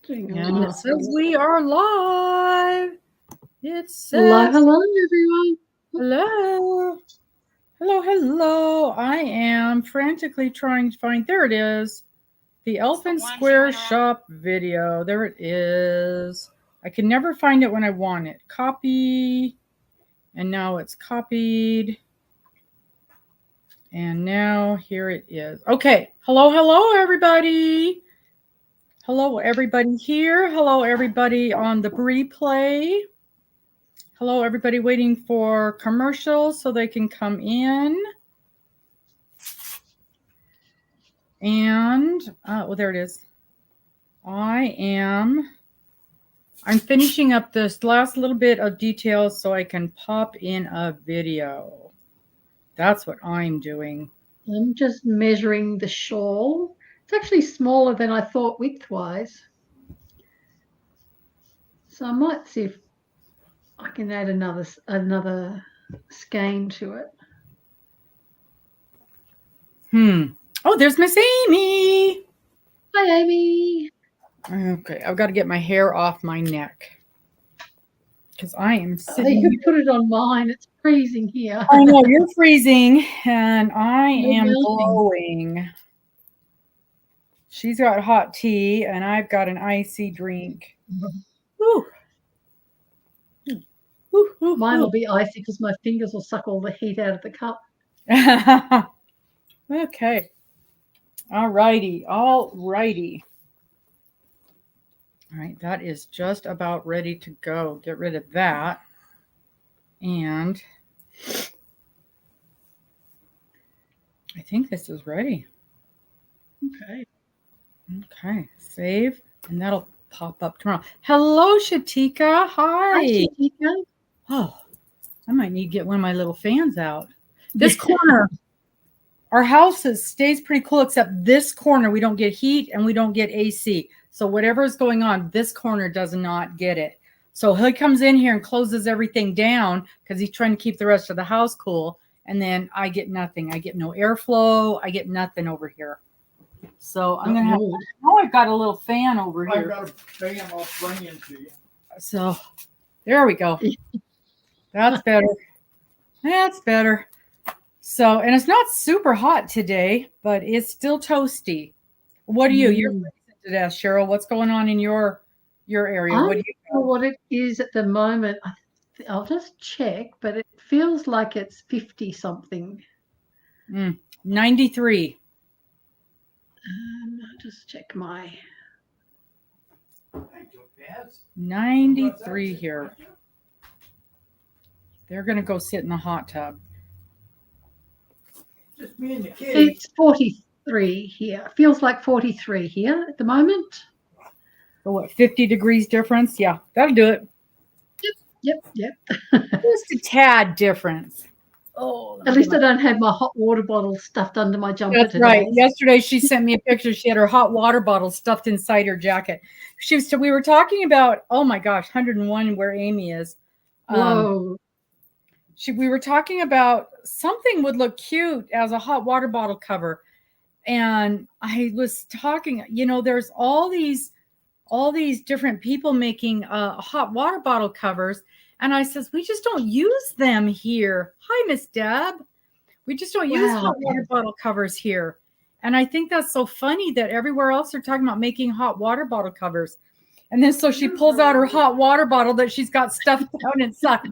And it says we are live. It says hello, everyone. hello. Hello. I am frantically trying to find, there it is, the Elephant Square Shop video. There it is. I can never find it when I want it. Copy. And now it's copied. And now here it is. Okay. Hello, everybody. Hello, everybody here. Hello, everybody on the replay. Hello, everybody waiting for commercials so they can come in. And, well, there it is. I'm finishing up this last little bit of details so I can pop in a video. That's what I'm doing. I'm just measuring the shawl. It's actually smaller than I thought width-wise. So I might see if I can add another skein to it. Oh, there's Miss Amy. Hi, Amy. Okay, I've got to get my hair off my neck because I am sitting. You can put it on mine. It's freezing here. I know you're freezing, and I am glowing. She's got hot tea, and I've got an icy drink. Woo. Mine will be icy because my fingers will suck all the heat out of the cup. Okay. All righty. All right, that is just about ready to go. Get rid of that. And I think this is ready. Okay, save, and that'll pop up tomorrow. Hello, Shatika. Hi, Shatika. Oh, I might need to get one of my little fans out. This corner, our house stays pretty cool, except this corner, we don't get heat and we don't get AC. So whatever is going on, this corner does not get it. So he comes in here and closes everything down because he's trying to keep the rest of the house cool. And then I get nothing. I get no airflow. I get nothing over here. So I'm going to have, I've got a little fan over here. I've got a fan I'll bring into you. So there we go. That's better. That's better. So, and it's not super hot today, but it's still toasty. What are you? You're freezing to death, Cheryl. What's going on in your area? I don't know what it is at the moment. I'll just check, but it feels like it's 50 something. 93. I'll just check my 93 here. They're going to go sit in the hot tub. Just me and the kids. It's 43 here. Feels like 43 here at the moment. So what, 50 degrees difference? Yeah, that'll do it. Yep. Just a tad difference. Oh, at least I don't have my hot water bottle stuffed under my jumper. That's today. Right. Yesterday she sent me a picture. She had her hot water bottle stuffed inside her jacket. We were talking about, oh my gosh, 101 where Amy is. Whoa. We were talking about something would look cute as a hot water bottle cover. And I was talking, there's all these different people making hot water bottle covers. And I says, we just don't use them here. Hi, Miss Deb. We just don't use hot water bottle covers here. And I think that's so funny that everywhere else they're talking about making hot water bottle covers. And then so she pulls out her hot water bottle that she's got stuffed down inside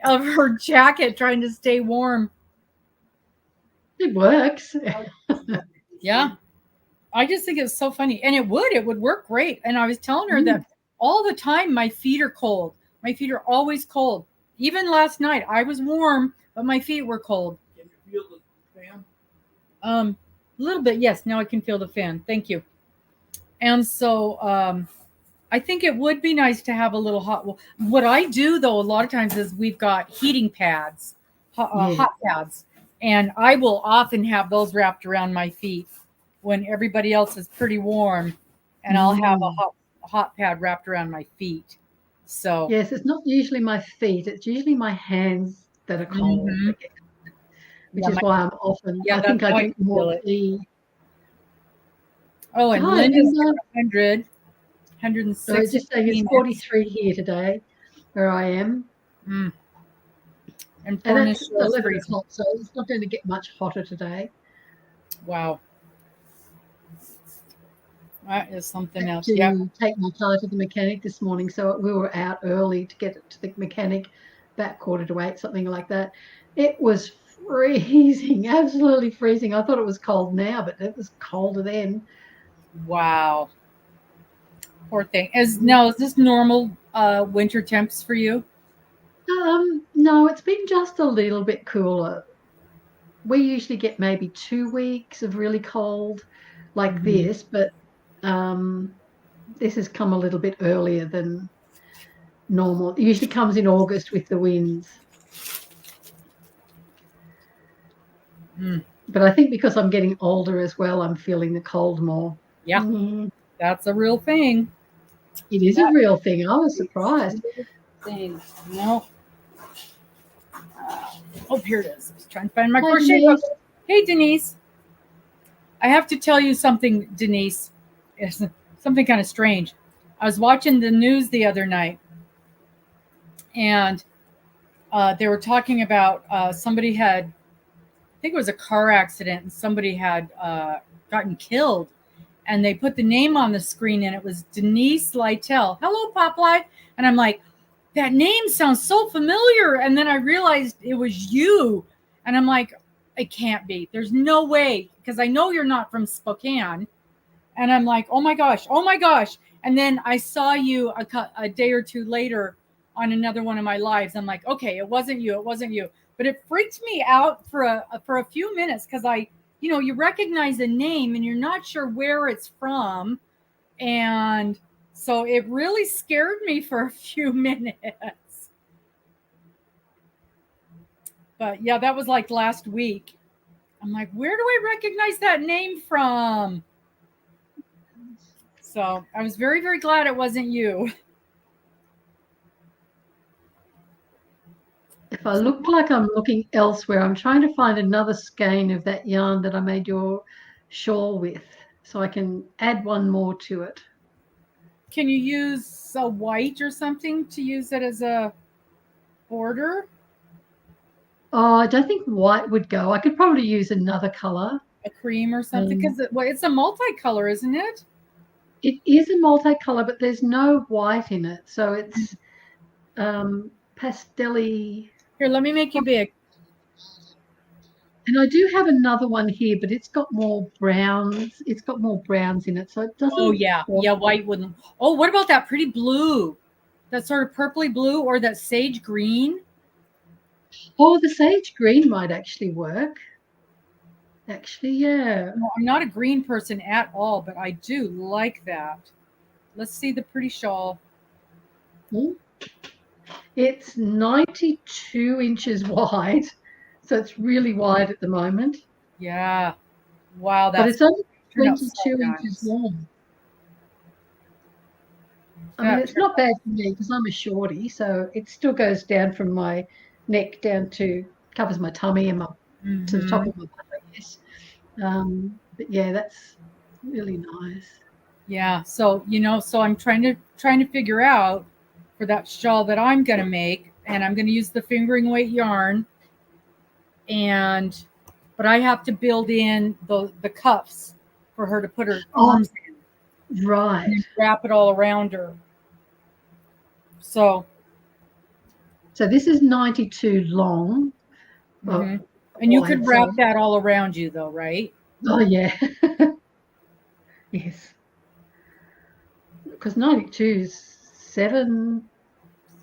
of her jacket trying to stay warm. It works. Yeah. I just think it's so funny. And it would work great. And I was telling her that all the time my feet are cold. My feet are always cold. Even last night I was warm, but my feet were cold. Can you feel the fan? A little bit, yes. Now I can feel the fan. Thank you. And so I think it would be nice to have a little hot. What I do, though, a lot of times is we've got heating pads, hot pads, and I will often have those wrapped around my feet when everybody else is pretty warm, and I'll have a hot pad wrapped around my feet. So yes, it's not usually my feet; it's usually my hands that are cold, which is why I'm often. I think I get more tea. Oh, and Linda's 100. So it's 106. just saying it's 43 here today, where I am. And And Furnace that's Shore is 11 freezing. o'clock, so it's not going to get much hotter today. Wow. That is something else. To Yeah. take my car to the mechanic this morning, so we were out early to get it to the mechanic, about 7:45, something like that. It was freezing, absolutely freezing. I thought it was cold now, but it was colder then. Wow. Poor thing. Is this normal winter temps for you? No, it's been just a little bit cooler. We usually get maybe 2 weeks of really cold like this, but this has come a little bit earlier than normal. It usually comes in August with the winds. But I think because I'm getting older as well, I'm feeling the cold more. Yeah, that's a real thing. It is a real thing. I was surprised. Thing. No. Oh, here it is. I was trying to find my Hi, crochet Denise. book. Hey, Denise. I have to tell you something, Denise. It's something kind of strange. I was watching the news the other night, and they were talking about somebody had, I think it was a car accident, and somebody had gotten killed. And they put the name on the screen, and it was Denise Lytell. Hello, Popeye. And I'm like, that name sounds so familiar. And then I realized it was you. And I'm like, it can't be. There's no way, because I know you're not from Spokane. And I'm like, oh my gosh. And then I saw you a day or two later on another one of my lives. I'm like, okay, it wasn't you. But it freaked me out for a few minutes, because you recognize the name and you're not sure where it's from. And so it really scared me for a few minutes. But yeah, that was like last week. I'm like, where do I recognize that name from? So I was very, very glad it wasn't you. If I look like I'm looking elsewhere, I'm trying to find another skein of that yarn that I made your shawl with, so I can add one more to it. Can you use a white or something to use it as a border? Oh, I don't think white would go. I could probably use another color. A cream or something? Because it's a multicolor, isn't it? It is a multicolor, but there's no white in it. So it's pastel-y. Here, let me make you big. And I do have another one here, but it's got more browns. It's got more browns in it, so it doesn't. Oh, yeah. Yeah, white wouldn't. Oh, what about that pretty blue? That sort of purpley blue, or that sage green? Oh, the sage green might actually work. Actually, yeah. No, I'm not a green person at all, but I do like that. Let's see the pretty shawl. It's 92 inches wide, so it's really wide at the moment. Yeah. Wow. But it's only 22 so inches long. I mean, it's not bad for me because I'm a shorty, so it still goes down from my neck down to, covers my tummy and to the top of my butt, I guess. But yeah, that's really nice. Yeah. So, so I'm trying to figure out for that shawl that I'm going to make, and I'm going to use the fingering weight yarn, but I have to build in the cuffs for her to put her arms in. Right. And wrap it all around her. So this is 92 long. and you could wrap that all around you, though, right? Oh, yeah. Yes. Because 92 is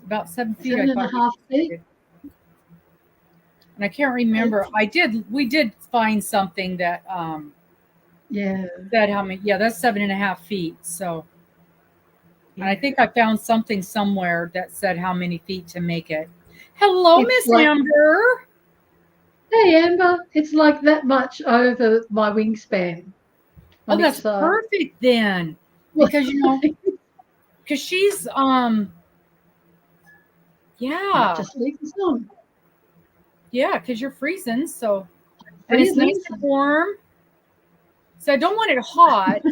about 7 feet. 7.5 feet. And I can't remember. We did find something that said how many. Yeah, that's 7.5 feet. So, and I think I found something somewhere that said how many feet to make it. Hello, Miss Amber. Hey, Amber. It's like that much over my wingspan. Oh, that's perfect then. Because because she's yeah. Just leave this on. Yeah, because you're freezing, so and it's nice and warm. So I don't want it hot.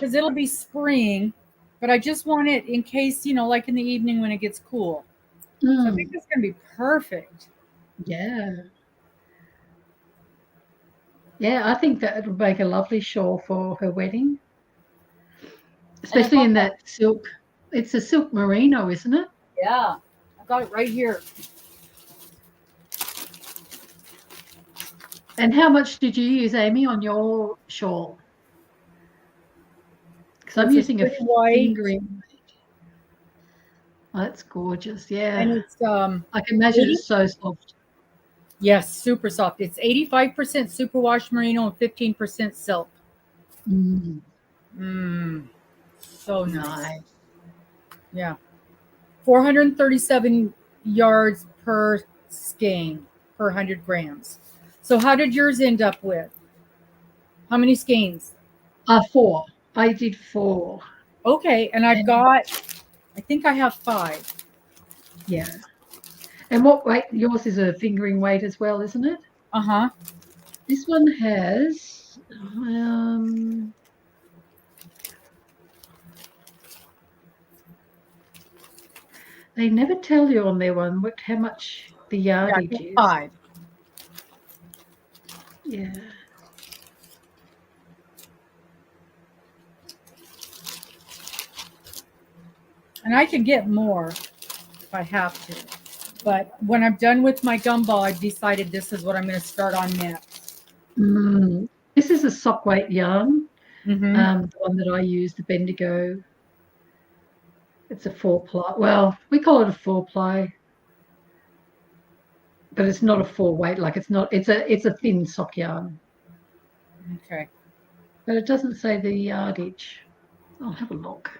because it'll be spring, but I just want it in case, like in the evening when it gets cool. So I think it's going to be perfect. Yeah. Yeah, I think that would make a lovely shawl for her wedding, especially in that silk. It's a silk merino, isn't it? Yeah, I got it right here. And how much did you use, Amy, on your shawl? Because I'm using a white, fingering. Oh, that's gorgeous. Yeah. and it's I can imagine it's so soft. Yes, super soft. It's 85% superwash merino and 15% silk. So nice. Yeah. 437 yards per skein per 100 grams. So how did yours end up with? How many skeins? 4. I did 4. Okay, and I think I have 5. Yeah. And what weight? Yours is a fingering weight as well, isn't it? Uh-huh. This one has they never tell you on their one how much the yardage is. 5. Yeah. And I can get more if I have to. But when I'm done with my gumball, I've decided this is what I'm going to start on next. This is a sock weight yarn. Mm-hmm. The one that I use, the Bendigo. It's a 4-ply. Well, we call it a 4-ply, but it's not a 4 weight. Like it's not. It's a thin sock yarn. Okay. But it doesn't say the yardage. I'll have a look.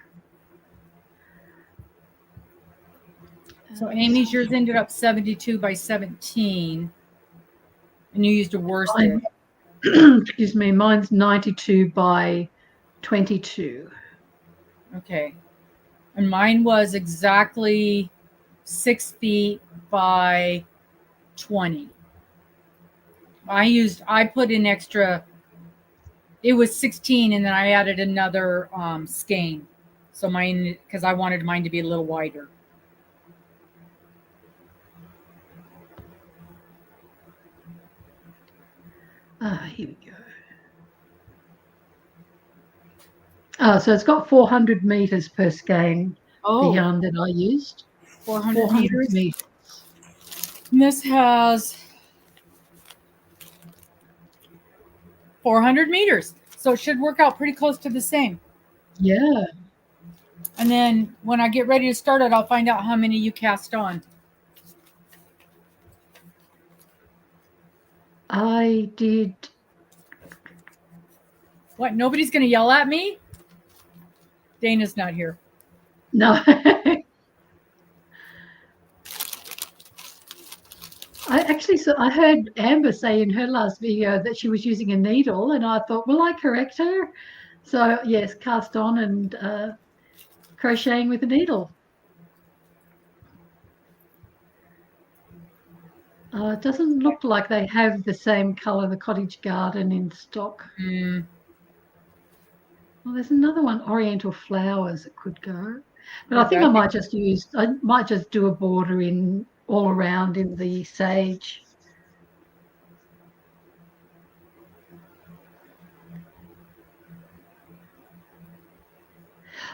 So Amy's, yours ended up 72 by 17, and you used a worsted. Excuse me, mine's 92 by 22. Okay. And mine was exactly 6 feet by 20. I put in extra, it was 16, and then I added another skein. So mine, because I wanted mine to be a little wider. Here we go. So it's got 400 meters per skein, the yarn that I used. 400 meters. And this has 400 meters. So it should work out pretty close to the same. Yeah. And then when I get ready to start it, I'll find out how many you cast on. I did. What? Nobody's going to yell at me? Dana's not here. No. I heard Amber say in her last video that she was using a needle, and I thought, will I correct her? So yes, cast on and crocheting with a needle. It doesn't look like they have the same color, the Cottage Garden, in stock. Well, there's another one, Oriental Flowers, that could go. But I think I might just do a border in all around in the sage.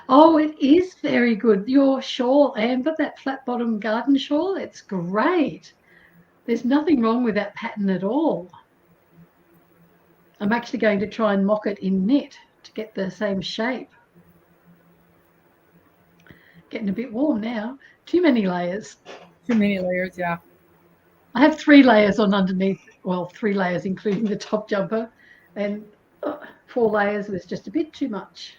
Oh, it is very good. Your shawl, Amber, that flat bottom garden shawl, it's great. There's nothing wrong with that pattern at all. I'm actually going to try and mock it in knit to get the same shape. Getting a bit warm now. Too many layers. Too many layers, yeah. I have 3 layers on underneath. Well, 3 layers including the top jumper, and 4 layers was just a bit too much.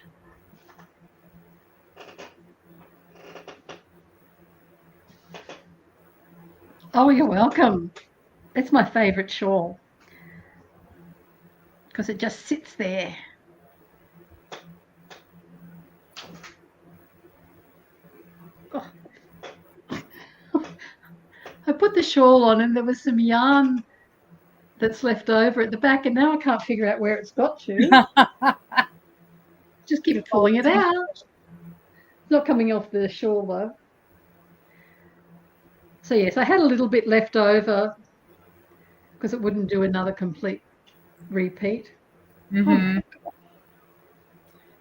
Oh, you're welcome. It's my favorite shawl because it just sits there. Oh. I put the shawl on and there was some yarn that's left over at the back, and now I can't figure out where it's got to. Just just keep pulling it out. It's not coming off the shawl though. So yes, I had a little bit left over because it wouldn't do another complete repeat. Mm-hmm.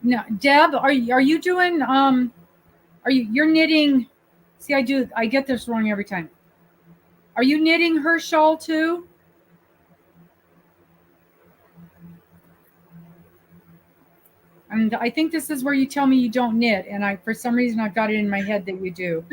Now, Deb, are you doing you're knitting? See, I get this wrong every time. Are you knitting her shawl too? And I think this is where you tell me you don't knit, and for some reason I've got it in my head that you do.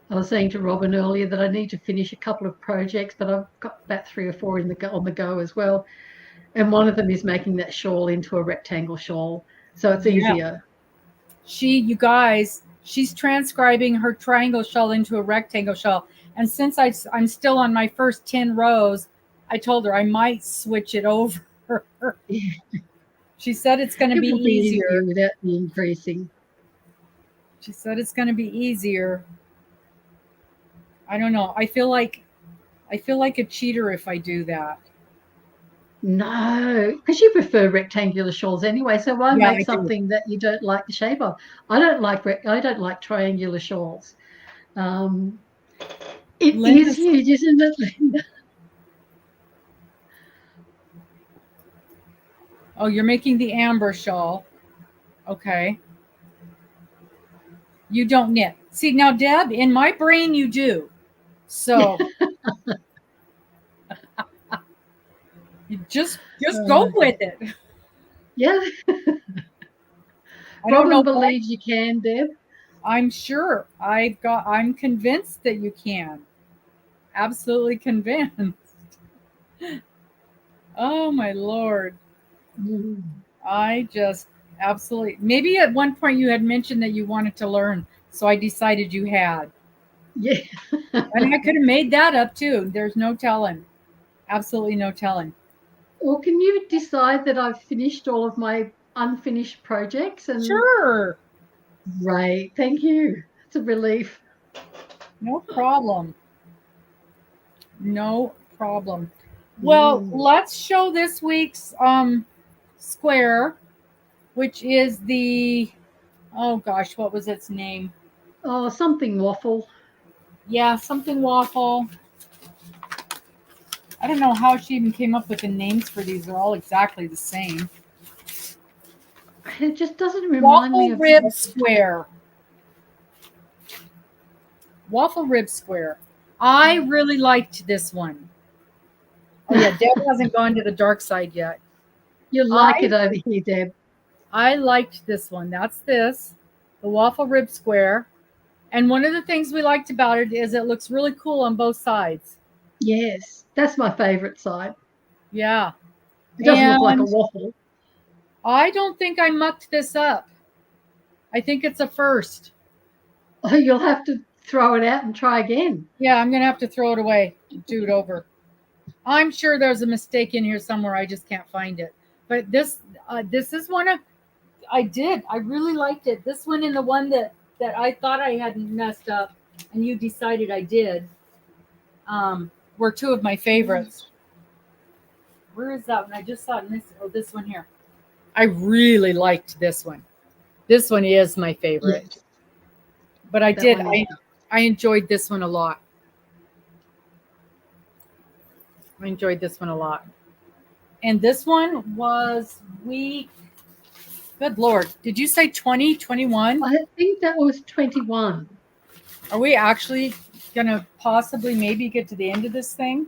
I was saying to Robin earlier that I need to finish a couple of projects, but I've got about 3 or 4 on the go as well. And one of them is making that shawl into a rectangle shawl, so it's easier. You guys, she's transcribing her triangle shawl into a rectangle shawl. And since I'm still on my first 10 rows, I told her I might switch it over. She said it's going to be easier without the increasing. She said it's going to be easier. I don't know. I feel like a cheater if I do that. No, because you prefer rectangular shawls anyway. So why make something that you don't like the shape of? I don't like triangular shawls. It is huge, isn't it, Linda? Oh, you're making the amber shawl. Okay. You don't knit. See, now, Deb, in my brain, you do. So you just go with it. Yeah. Robin believes you can, Deb. I'm sure. I'm convinced that you can. Absolutely convinced. Oh my Lord. Mm. I just absolutely, maybe at one point you had mentioned that you wanted to learn, so I decided you had. Yeah. And I could have made that up too. There's no telling. Absolutely no telling. Well, can you decide that I've finished all of my unfinished projects? And sure. Right. Thank you. It's a relief. No problem. No problem. Well, let's show this week's square, which is the, oh gosh, what was its name? Oh, something waffle. Yeah, something waffle. I don't know how she even came up with the names for these. They're all exactly the same. It just doesn't remind me of Waffle Rib Square. Waffle Rib Square. I really liked this one. Oh yeah, Deb hasn't gone to the dark side yet. You like it over here, Deb. I liked this one. That's this, the Waffle Rib Square. And one of the things we liked about it is it looks really cool on both sides. Yes, that's my favorite side. Yeah. It doesn't look like a waffle. I don't think I mucked this up. I think it's a first. Oh, you'll have to throw it out and try again. Yeah, I'm going to have to throw it away, do it over. I'm sure there's a mistake in here somewhere. I just can't find it. But this is one of, I really liked it. This one and the one that I thought I hadn't messed up and you decided I did, were two of my favorites. Where is that one? I just saw it in this one here. I really liked this one. This one is my favorite. Yes. But I enjoyed this one a lot. I enjoyed this one a lot. And this one was good Lord. Did you say 20, 21? I think that was 21. Are we actually going to possibly maybe get to the end of this thing?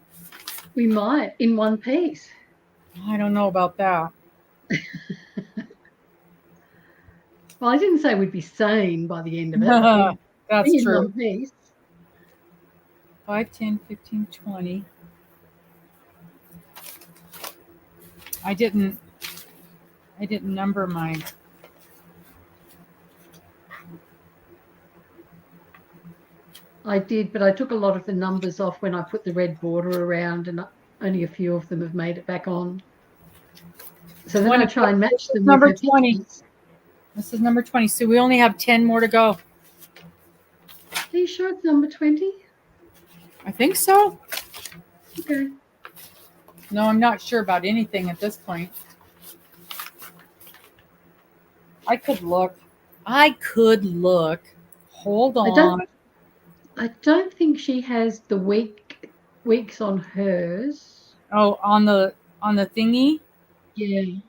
We might, in one piece. I don't know about that. Well, I didn't say we'd be sane by the end of it. That's true. In one piece. 5, 10, 15, 20. I didn't number mine. I did, but I took a lot of the numbers off when I put the red border around, and only a few of them have made it back on. So then I try and match them. Number 20. This is number 20. So we only have 10 more to go. Are you sure it's number 20? I think so. Okay. No, I'm not sure about anything at this point. I could look. Hold on. I don't think she has the weeks on hers. Oh, on the thingy. Yeah.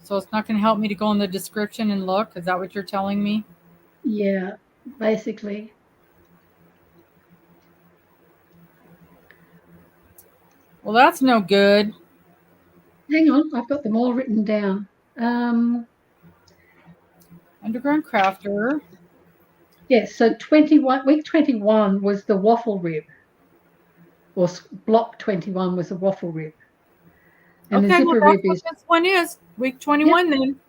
So it's not going to help me to go in the description and look. Is that what you're telling me? Yeah, basically. Well, that's no good. Hang on, I've got them all written down. Underground Crafter. Yes, so week 21 was the Waffle Rib. Or block 21 was the Waffle Rib. And Okay, the well, zipper that's rib what is this one is. Week 21 then.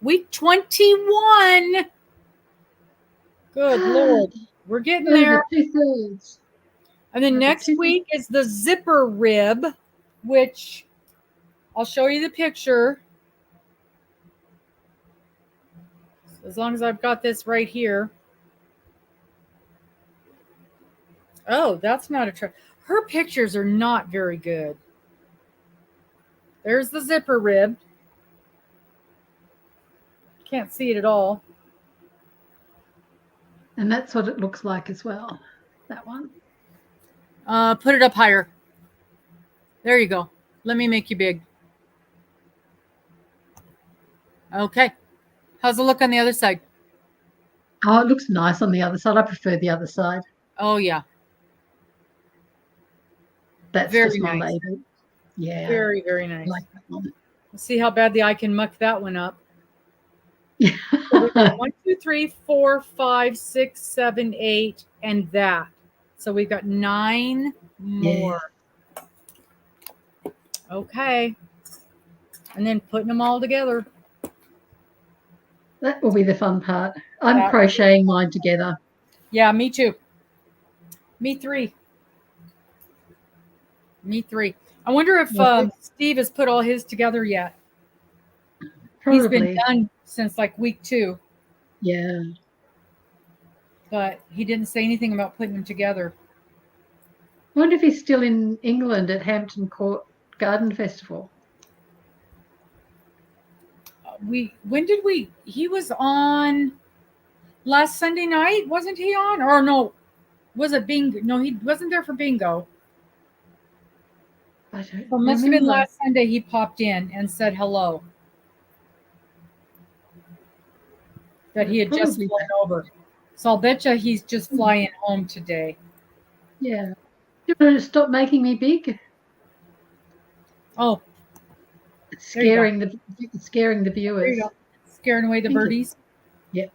Week 21. Good Lord. We're getting there. over 2/3. And then Over next 2/3. week is the zipper rib, which I'll show you the picture. As long as I've got this right here. Oh, that's not a her pictures are not very good. There's the zipper rib. Can't see it at all. And that's what it looks like as well, that one. Put it up higher. There you go. Let me make you big. Okay. How's it look on the other side? Oh, it looks nice on the other side. I prefer the other side. Oh, yeah. That's Very just my nice. label. Yeah. Very, very I nice. like that one. Let's see how badly I can muck that one up. So we got 1, 2, 3, 4, 5, 6, 7, 8, and that. So we've got 9 more. Yeah. Okay. And then putting them all together. That will be the fun part. I'm crocheting mine together. Yeah, me too. Me three. I wonder if Steve has put all his together yet. Probably. He's been done since like week 2. Yeah. But he didn't say anything about putting them together. I wonder if he's still in England at Hampton Court Garden Festival. He was on last Sunday night, wasn't he on? Or no, was it bingo? No, he wasn't there for bingo. I don't It must have been last Sunday he popped in and said hello. That he had just flown over. So I'll bet you he's just flying home today. Yeah. You want to stop making me big? Oh. It's scaring the viewers. There you go. Scaring away the birdies. Yep.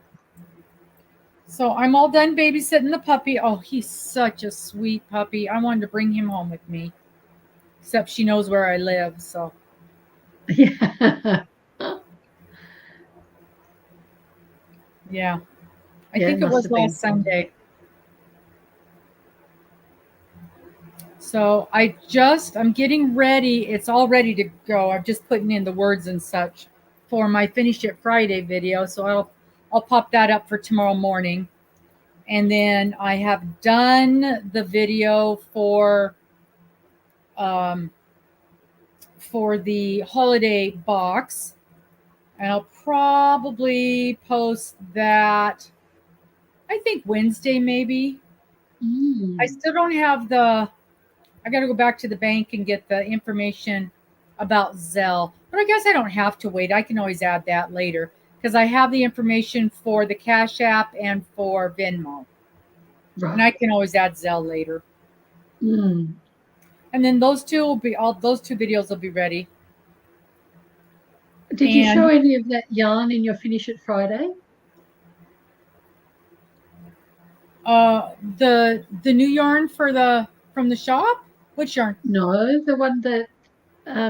So I'm all done babysitting the puppy. Oh, he's such a sweet puppy. I wanted to bring him home with me. Except she knows where I live, so. Yeah. Yeah. I think it was last Sunday. So I'm getting ready. It's all ready to go. I'm just putting in the words and such for my Finish It Friday video. So I'll pop that up for tomorrow morning. And then I have done the video for the holiday box. And I'll probably post that, I think Wednesday maybe. I still don't have I got to go back to the bank and get the information about Zelle. But I guess I don't have to wait. I can always add that later because I have the information for the Cash App and for Venmo. Right. And I can always add Zelle later. And then those two videos will be ready. Did you show any of that yarn in your Finish It Friday? The new yarn from the shop? Which yarn? No, the one that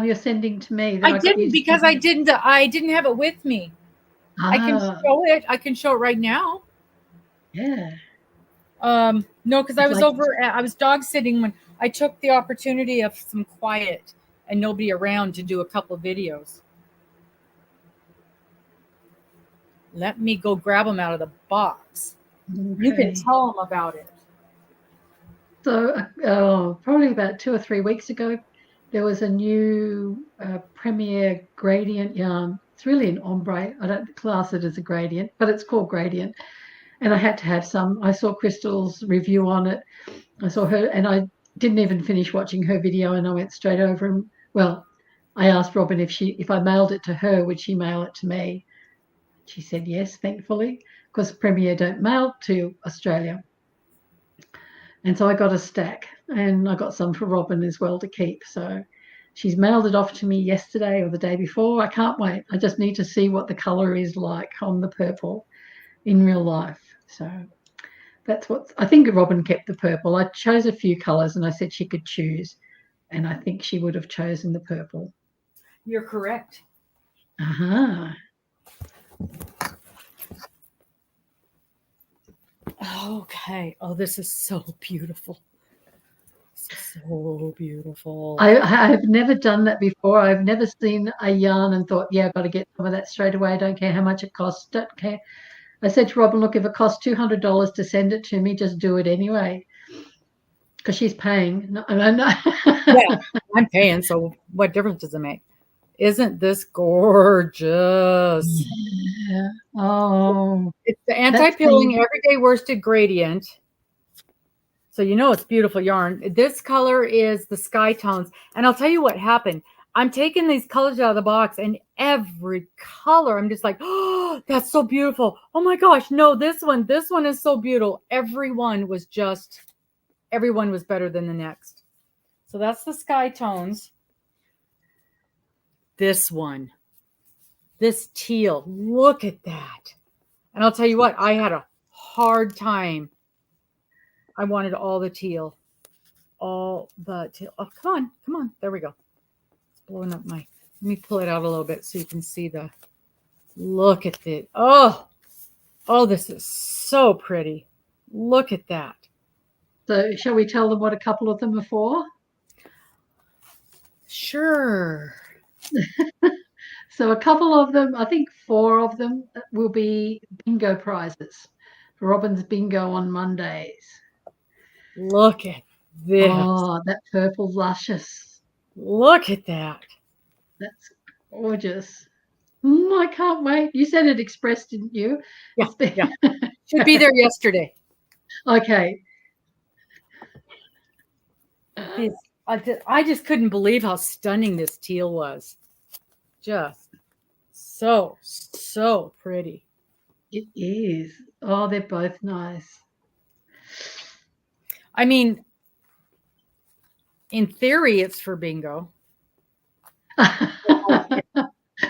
you're sending to me. I didn't because I didn't have it with me. I can show it. I can show it right now. Yeah. No, because I was dog sitting when I took the opportunity of some quiet and nobody around to do a couple videos. Let me go grab them out of the box. You can Okay. tell them about it. So, probably about 2 or 3 weeks ago, there was a new Premier gradient yarn. It's really an ombre. I don't class it as a gradient, but it's called gradient. And I had to have some. I saw Crystal's review on it. I saw her, and I didn't even finish watching her video, and I went straight over and, well, I asked Robin if I mailed it to her, would she mail it to me? She said yes, thankfully, because Premier don't mail to Australia. And so I got a stack, and I got some for Robin as well to keep. So she's mailed it off to me yesterday or the day before. I can't wait. I just need to see what the color is like on the purple in real life. So that's what I think. Robin kept the purple. I chose a few colors, and I said she could choose, and I think she would have chosen the purple. You're correct. Uh-huh. Okay. Oh, this is so beautiful. This is so beautiful. I've never done that before. I've never seen a yarn and thought, yeah, I've got to get some of that straight away. I don't care how much it costs. Don't care. I said to Robin, look, if it costs $200 to send it to me, just do it anyway. Because she's paying. No. Yeah, I'm paying, so what difference does it make? Isn't this gorgeous? Yeah. Oh. It's the anti-peeling everyday worsted gradient. So you know it's beautiful yarn. This color is the Sky Tones. And I'll tell you what happened. I'm taking these colors out of the box, and every color, I'm just like, oh, that's so beautiful. Oh my gosh, no, this one is so beautiful. Everyone was better than the next. So that's the Sky Tones. This one, this teal, look at that. And I'll tell you what, I had a hard time. I wanted all the teal. All the teal. Oh, come on. There we go. It's blowing up let me pull it out a little bit so you can see look at it. Oh, this is so pretty. Look at that. So shall we tell them what a couple of them are for? Sure. So a couple of them, I think 4 of them will be bingo prizes for Robin's bingo on Mondays. Look at this. Oh, that purple luscious. Look at that. That's gorgeous. I can't wait. You said it express, didn't you? Yeah. Should be there yesterday. Okay. I just couldn't believe how stunning this teal was. Just so pretty. It is. Oh, they're both nice. I mean, in theory, it's for bingo. I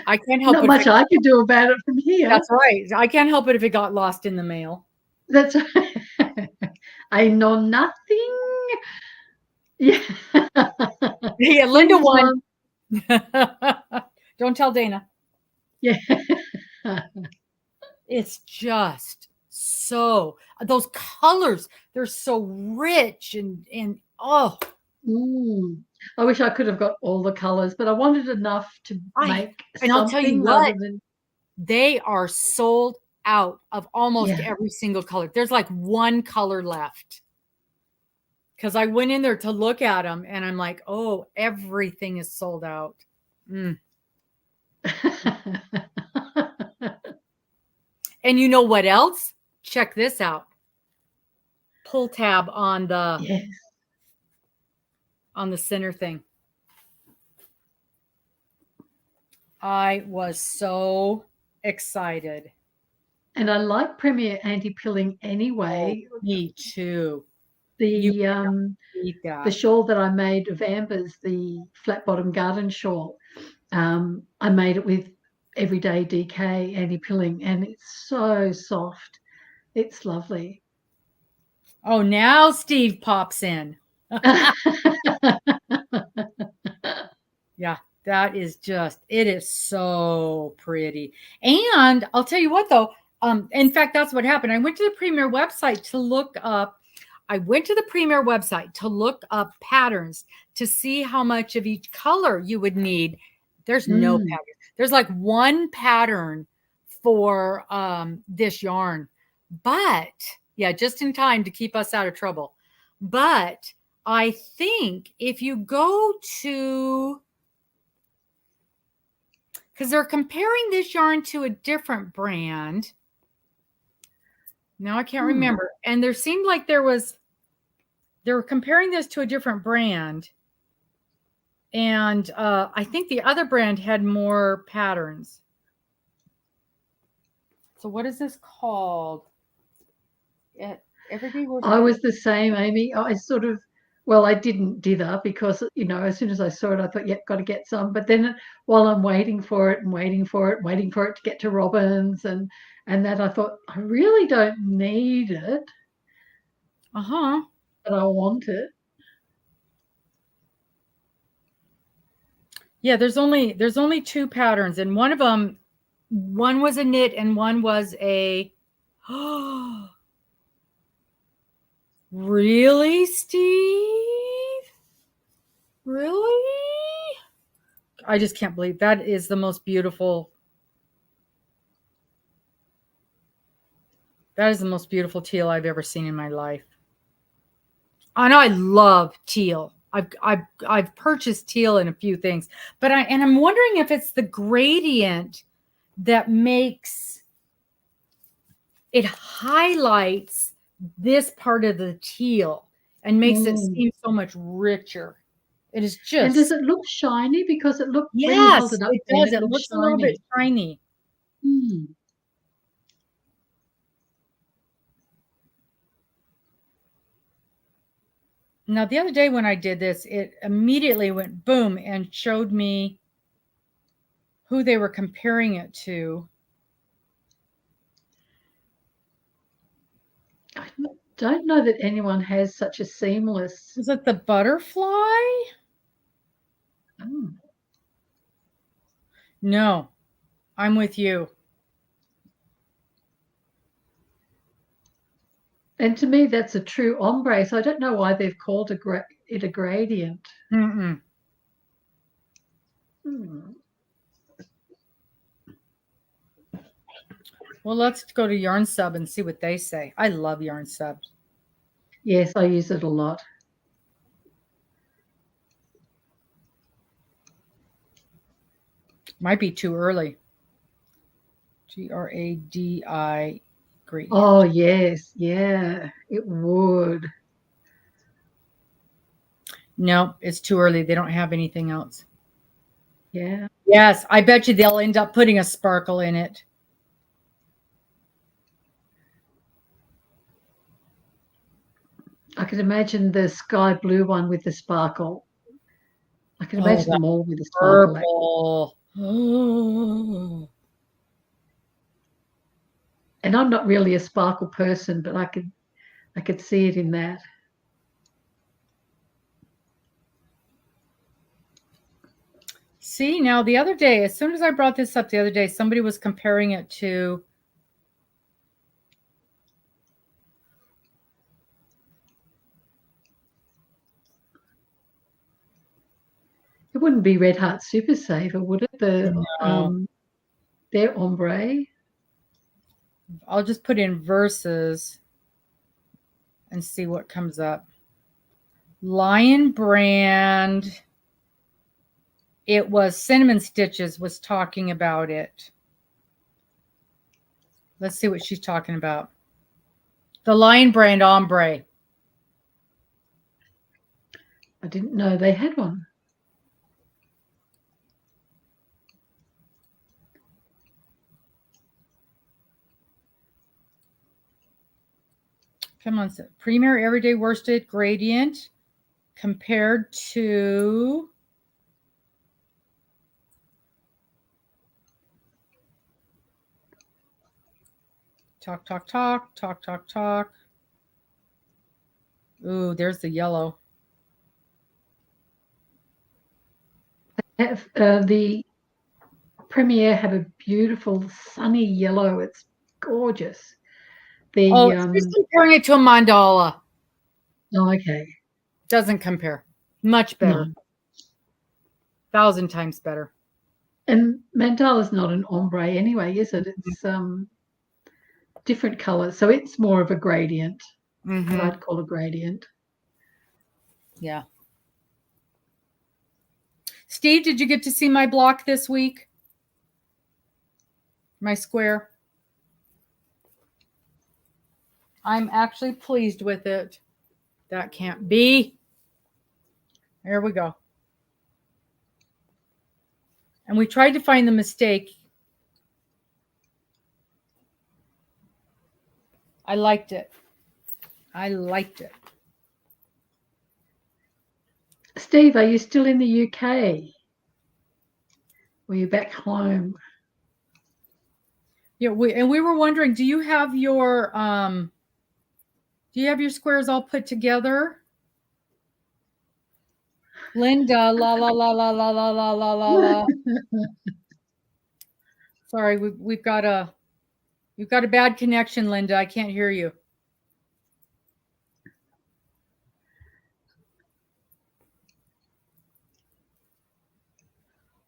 can't help it. Not much I can do about it from here. That's right. I can't help it if it got lost in the mail. That's right. I know nothing. Yeah. Yeah, Linda won. Don't tell Dana. Yeah. It's just so, those colors, they're so rich and oh. I wish I could have got all the colors, but I wanted enough to make and I'll tell you what, than... they are sold out of almost every single color. There's like one color left. Because I went in there to look at them, and I'm like, oh, everything is sold out. And you know what else? Check this out. Pull tab on the on the center thing. I was so excited. And I like Premier anti-pilling anyway. Oh, me too. The shawl that I made of Amber's, the flat bottom garden shawl, I made it with everyday DK anti-pilling, and it's so soft. It's lovely. Oh, now Steve pops in. Yeah, that is just, it is so pretty. And I'll tell you what, though, in fact, that's what happened. I went to the Premier website to look up patterns to see how much of each color you would need. There's no pattern. There's like one pattern for this yarn. But yeah, just in time to keep us out of trouble. But I think if you go to, because they're comparing this yarn to a different brand. Now I can't remember. And there seemed like they were comparing this to a different brand. And I think the other brand had more patterns. So what is this called? I was the same, Amy. I sort of, well, I didn't dither because, as soon as I saw it, I thought, yep, got to get some. But then while I'm waiting for it to get to Robin's and that, I thought, I really don't need it. Uh-huh. But I want it. Yeah, there's only 2 patterns, and one was a knit and one was a really, Steve? Really? I just can't believe that is the most beautiful. That is the most beautiful teal I've ever seen in my life. I know I love teal. I've purchased teal in a few things, but I'm wondering if it's the gradient that makes it highlights this part of the teal and makes it seem so much richer. It is just. And does it look shiny? Because it looked, yes, when you held it up, it does. It looks looks a little bit shiny. Now, the other day when I did this, it immediately went boom and showed me who they were comparing it to. I don't know that anyone has such a seamless. Is it the butterfly? No, I'm with you. And to me, that's a true ombre. So I don't know why they've called it a gradient. Well, let's go to Yarn Sub and see what they say. I love Yarn Sub. Yes, I use it a lot. Might be too early. GRADI gradient. Oh, yes. Yeah, it would. No, it's too early. They don't have anything else. Yeah. Yes, I bet you they'll end up putting a sparkle in it. I could imagine the sky blue one with the sparkle. I can imagine them all with the sparkle. Purple. And I'm not really a sparkle person, but I could see it in that. See, now the other day, as soon as I brought this up the other day, somebody was comparing it to it wouldn't be Red Heart Super Saver, would it? No. Their ombre. I'll just put in verses and see what comes up. Lion Brand. It was Cinnamon Stitches was talking about it. Let's see what she's talking about. The Lion Brand ombre. I didn't know they had one. Come on, Premier Everyday Worsted Gradient compared to talk. Ooh, there's the yellow. The Premier have a beautiful sunny yellow. It's gorgeous. She's comparing it to a mandala. Oh, okay. Doesn't compare. Much better. No. 1,000 times better. And mandala is not an ombre anyway, is it? It's different colors, so it's more of a gradient. What I'd call a gradient. Yeah. Steve, did you get to see my block this week? My square? I'm actually pleased with it. That can't be. There we go. And we tried to find the mistake. I liked it. I liked it. Steve, are you still in the UK? Or are you back home? Yeah, we were wondering, do you have your squares all put together? Linda, la la la la la la la la la la. Sorry, we've got a bad connection, Linda. I can't hear you.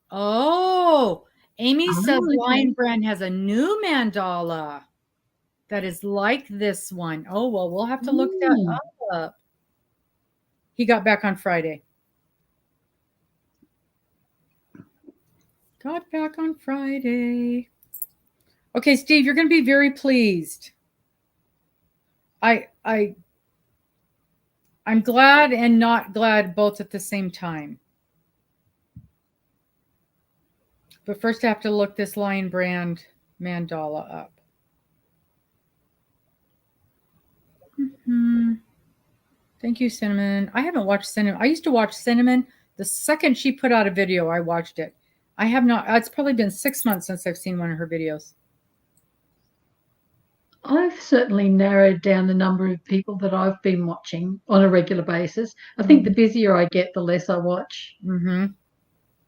Oh, Amy says okay. Lion Brand has a new mandala that is like this one. Oh, well, we'll have to look that up. He got back on Friday. Got back on Friday. Okay, Steve, you're going to be very pleased. I'm glad and not glad both at the same time. But first I have to look this Lion Brand mandala up. Thank you, Cinnamon. I haven't watched Cinnamon. I used to watch Cinnamon. The second she put out a video, I watched it. I have not. It's probably been 6 months since I've seen one of her videos. I've certainly narrowed down the number of people that I've been watching on a regular basis. I think the busier I get, the less I watch,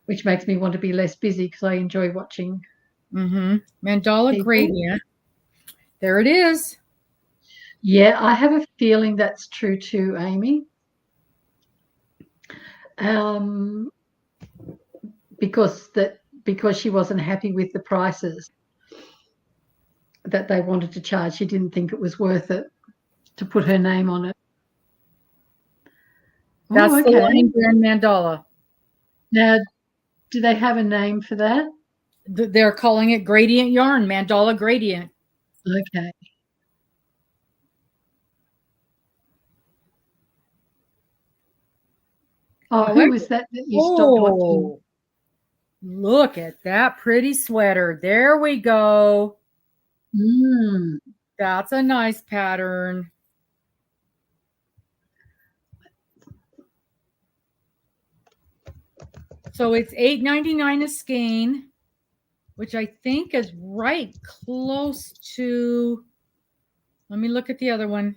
which makes me want to be less busy because I enjoy watching. Mandala people. Gradient. There it is. Yeah, I have a feeling that's true too, Amy. Because she wasn't happy with the prices that they wanted to charge. She didn't think it was worth it to put her name on it. That's the Lion Brand mandala. Now, do they have a name for that? They're calling it Gradient Yarn, Mandala Gradient. Okay. Oh, who was that you stopped watching? Look at that pretty sweater. There we go. That's a nice pattern. So it's $8.99 a skein, which I think is right close to, let me look at the other one.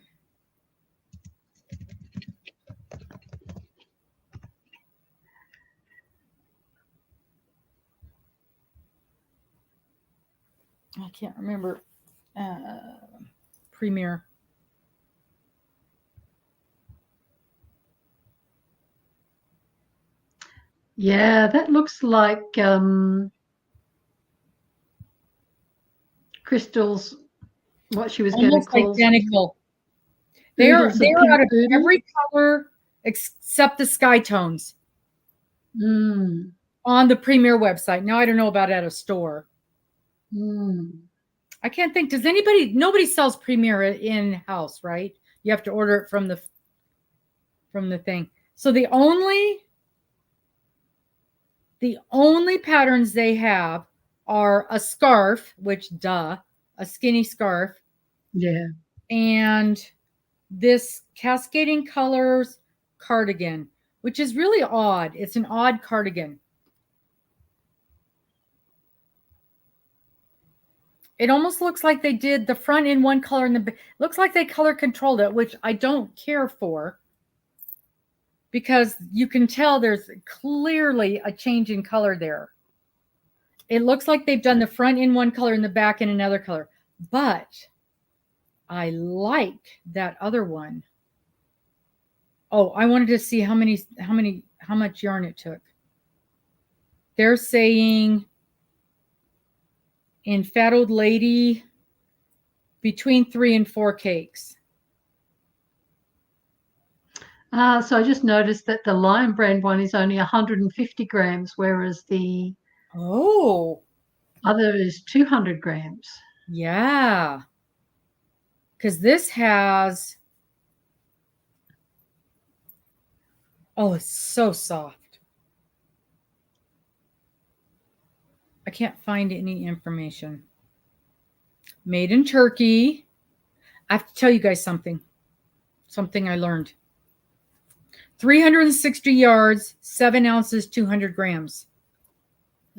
I can't remember. Premier. Yeah, that looks like Crystal's, what she was going to call. Identical. They are out of every color except the sky tones on the Premier website. Now I don't know about at a store. I can't think. Does nobody sells Premier in house, right? You have to order it from the thing. So the only patterns they have are a scarf, which a skinny scarf. Yeah. And this cascading colors cardigan, which is really odd. It's an odd cardigan. It almost looks like they did the front in one color and the looks like they color controlled it, which I don't care for because you can tell there's clearly a change in color there. It looks like they've done the front in one color and the back in another color, but I like that other one. Oh, I wanted to see how much yarn it took. They're saying in Fat Old Lady between 3 and 4 cakes. So I just noticed that the Lion Brand one is only 150 grams, whereas the Oh, other is 200 grams. yeah. Because this has, oh, it's so soft. I can't find any information. Made in Turkey. I have to tell you guys something I learned. 360 yards, 7 ounces, 200 grams.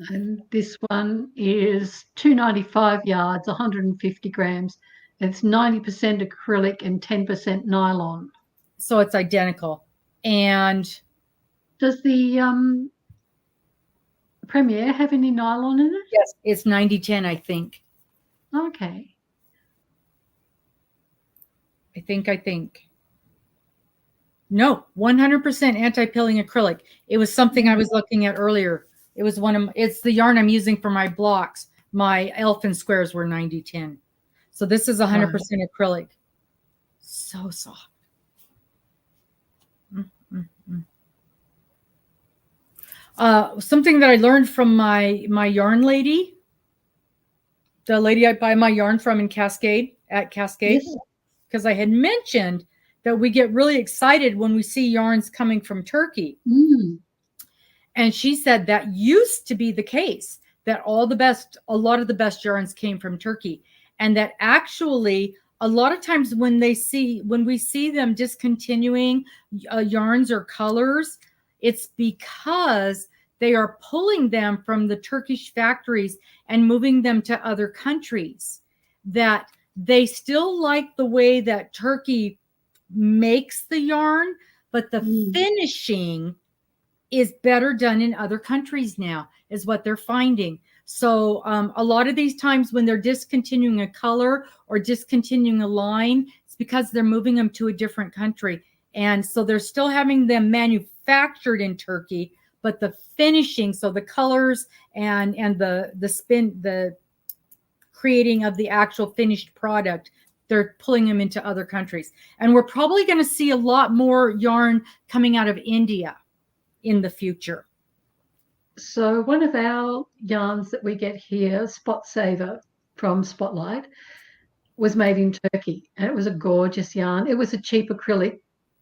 And this one is 295 yards, 150 grams. It's 90% acrylic and 10% nylon. So it's identical. And does the Premier have any nylon in it? yes, it's 90-10, I think. Okay. I think. No, 100% anti-pilling acrylic. It was something I was looking at earlier. It was it's the yarn I'm using for my blocks. My elfin squares were 90-10. So this is 100% acrylic. So soft. Something that I learned from my yarn lady, the lady I buy my yarn from in Cascade, because I had mentioned that we get really excited when we see yarns coming from Turkey. And she said that used to be the case, that a lot of the best yarns came from Turkey. And that actually a lot of times when we see them discontinuing yarns or colors, it's because they are pulling them from the Turkish factories and moving them to other countries. That they still like the way that Turkey makes the yarn, but the finishing is better done in other countries now, is what they're finding. So a lot of these times when they're discontinuing a color or discontinuing a line, it's because they're moving them to a different country. And so they're still having them manufactured in Turkey, but the finishing, so the colors and the creating of the actual finished product, they're pulling them into other countries. And we're probably going to see a lot more yarn coming out of India in the future. So one of our yarns that we get here, Spot Saver from Spotlight, was made in Turkey, and it was a gorgeous yarn. It was a cheap acrylic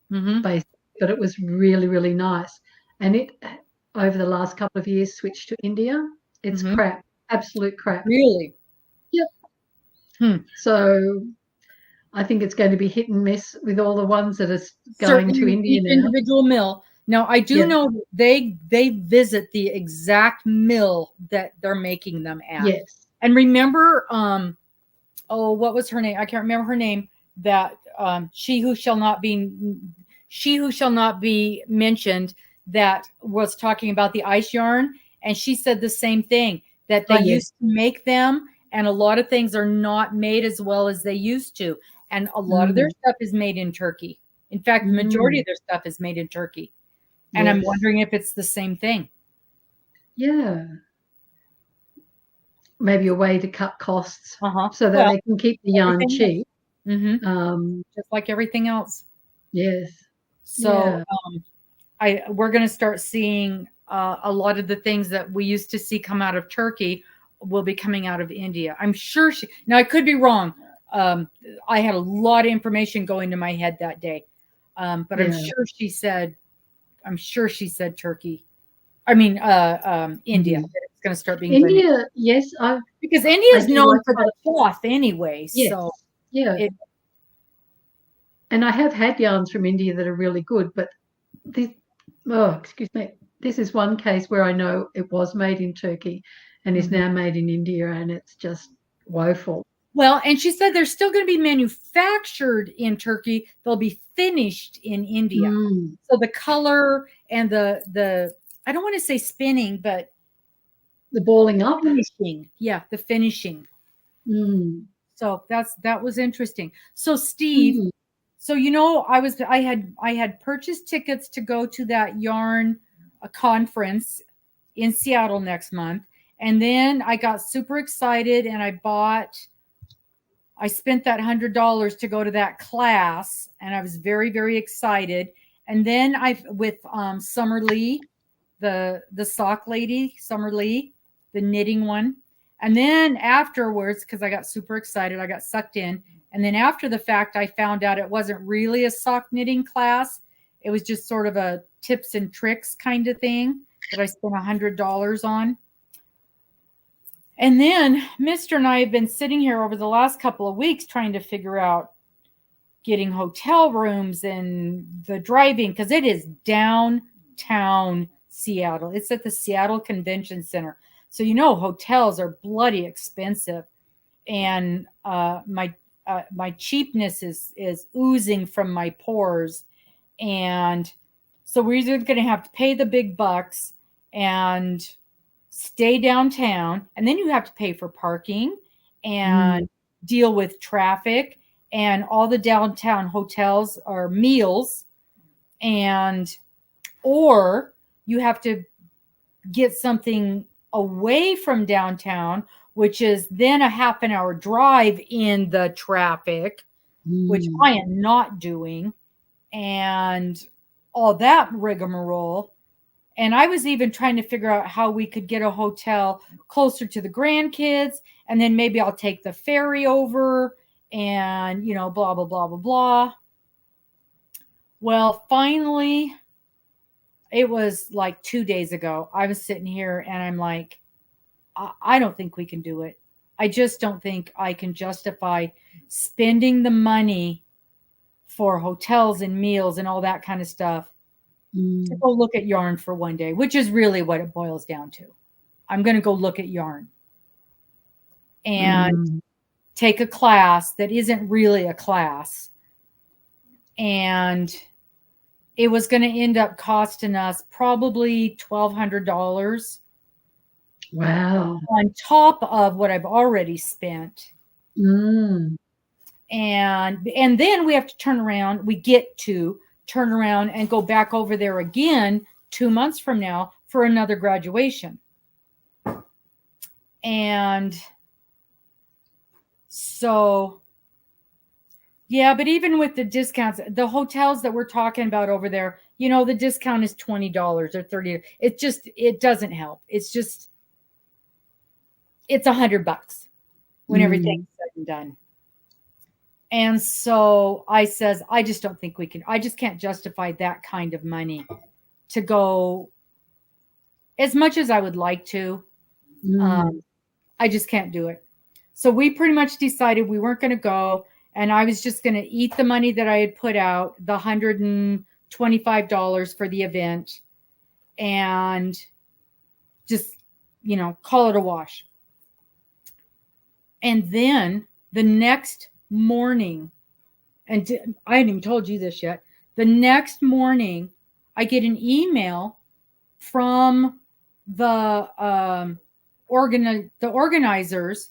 base, but it was really, really nice. And it, over the last couple of years, switched to India. It's crap, absolute crap. Really? Yep. So I think it's going to be hit and miss with all the ones that are going to India now. Individual mill. Now, I do know they visit the exact mill that they're making them at. Yes. And remember, what was her name? I can't remember her name. That she who shall not be mentioned, that was talking about the ice yarn, and she said the same thing, that they used to make them, and a lot of things are not made as well as they used to, and a lot of their stuff is made in Turkey. In fact, the majority of their stuff is made in Turkey. And I'm wondering if it's the same thing. Yeah. Maybe a way to cut costs so that they can keep the yarn cheap. Just like everything else. Yes. So we're going to start seeing a lot of the things that we used to see come out of Turkey will be coming out of India. I'm sure now I could be wrong. I had a lot of information going to my head that day. But I'm sure she said Turkey. I mean, India. It's going to start being India. Yes, because India is known for the cloth anyway. Yes. So and I have had yarns from India that are really good, but excuse me. This is one case where I know it was made in Turkey and is now made in India, and it's just woeful. Well, and she said they're still going to be manufactured in Turkey. They'll be finished in India. So the color and the I don't want to say spinning, but the balling up, finishing. Yeah, the finishing. So that was interesting. So Steve, so I had purchased tickets to go to that yarn conference in Seattle next month, And then I got super excited and I spent that $100 to go to that class, and I was very, very excited. And then with Summer Lee, the sock lady, Summer Lee, the knitting one. And then afterwards, because I got super excited, I got sucked in. And then after the fact, I found out it wasn't really a sock knitting class. It was just sort of a tips and tricks kind of thing that I spent $100 on. And then Mr. and I have been sitting here over the last couple of weeks trying to figure out getting hotel rooms and the driving, because it is downtown Seattle. It's at the Seattle Convention Center. So, hotels are bloody expensive. And my cheapness is oozing from my pores. And so we're either going to have to pay the big bucks and stay downtown, and then you have to pay for parking and deal with traffic, and all the downtown hotels are meals, or you have to get something away from downtown, which is then a half an hour drive in the traffic, which I am not doing, and all that rigmarole. And I was even trying to figure out how we could get a hotel closer to the grandkids, and then maybe I'll take the ferry over and, blah, blah, blah, blah, blah. Well, finally, it was like 2 days ago. I was sitting here and I'm like, I don't think we can do it. I just don't think I can justify spending the money for hotels and meals and all that kind of stuff to go look at yarn for one day, which is really what it boils down to. I'm going to go look at yarn and take a class that isn't really a class. And it was going to end up costing us probably $1,200. Wow. On top of what I've already spent. And then we have to turn around. We get to turn around and go back over there again 2 months from now for another graduation. And so, yeah, but even with the discounts, the hotels that we're talking about over there, the discount is $20 or $30. It doesn't help. It's $100 when everything's said and done. And so I says, I just don't think we can. I just can't justify that kind of money to go as much as I would like to. I just can't do it. So we pretty much decided we weren't going to go. And I was just going to eat the money that I had put out, the $125 for the event, and just, call it a wash. And then the next morning, and I hadn't even told you this yet, the next morning I get an email from the organizers.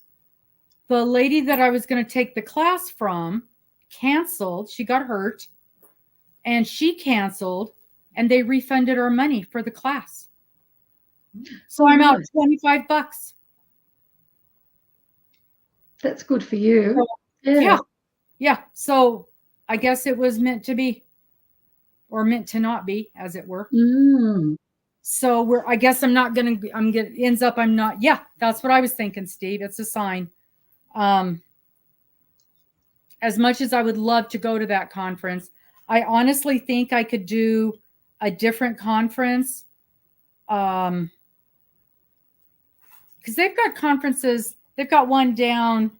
The lady that I was going to take the class from canceled. She got hurt and she canceled, and they refunded our money for the class. So I'm out $25. That's good for you. So, yeah. So I guess it was meant to be, or meant to not be, as it were. So I guess I'm not going to, ends up I'm not. Yeah, that's what I was thinking, Steve. It's a sign. As much as I would love to go to that conference, I honestly think I could do a different conference. Because they've got conferences. They've got one down.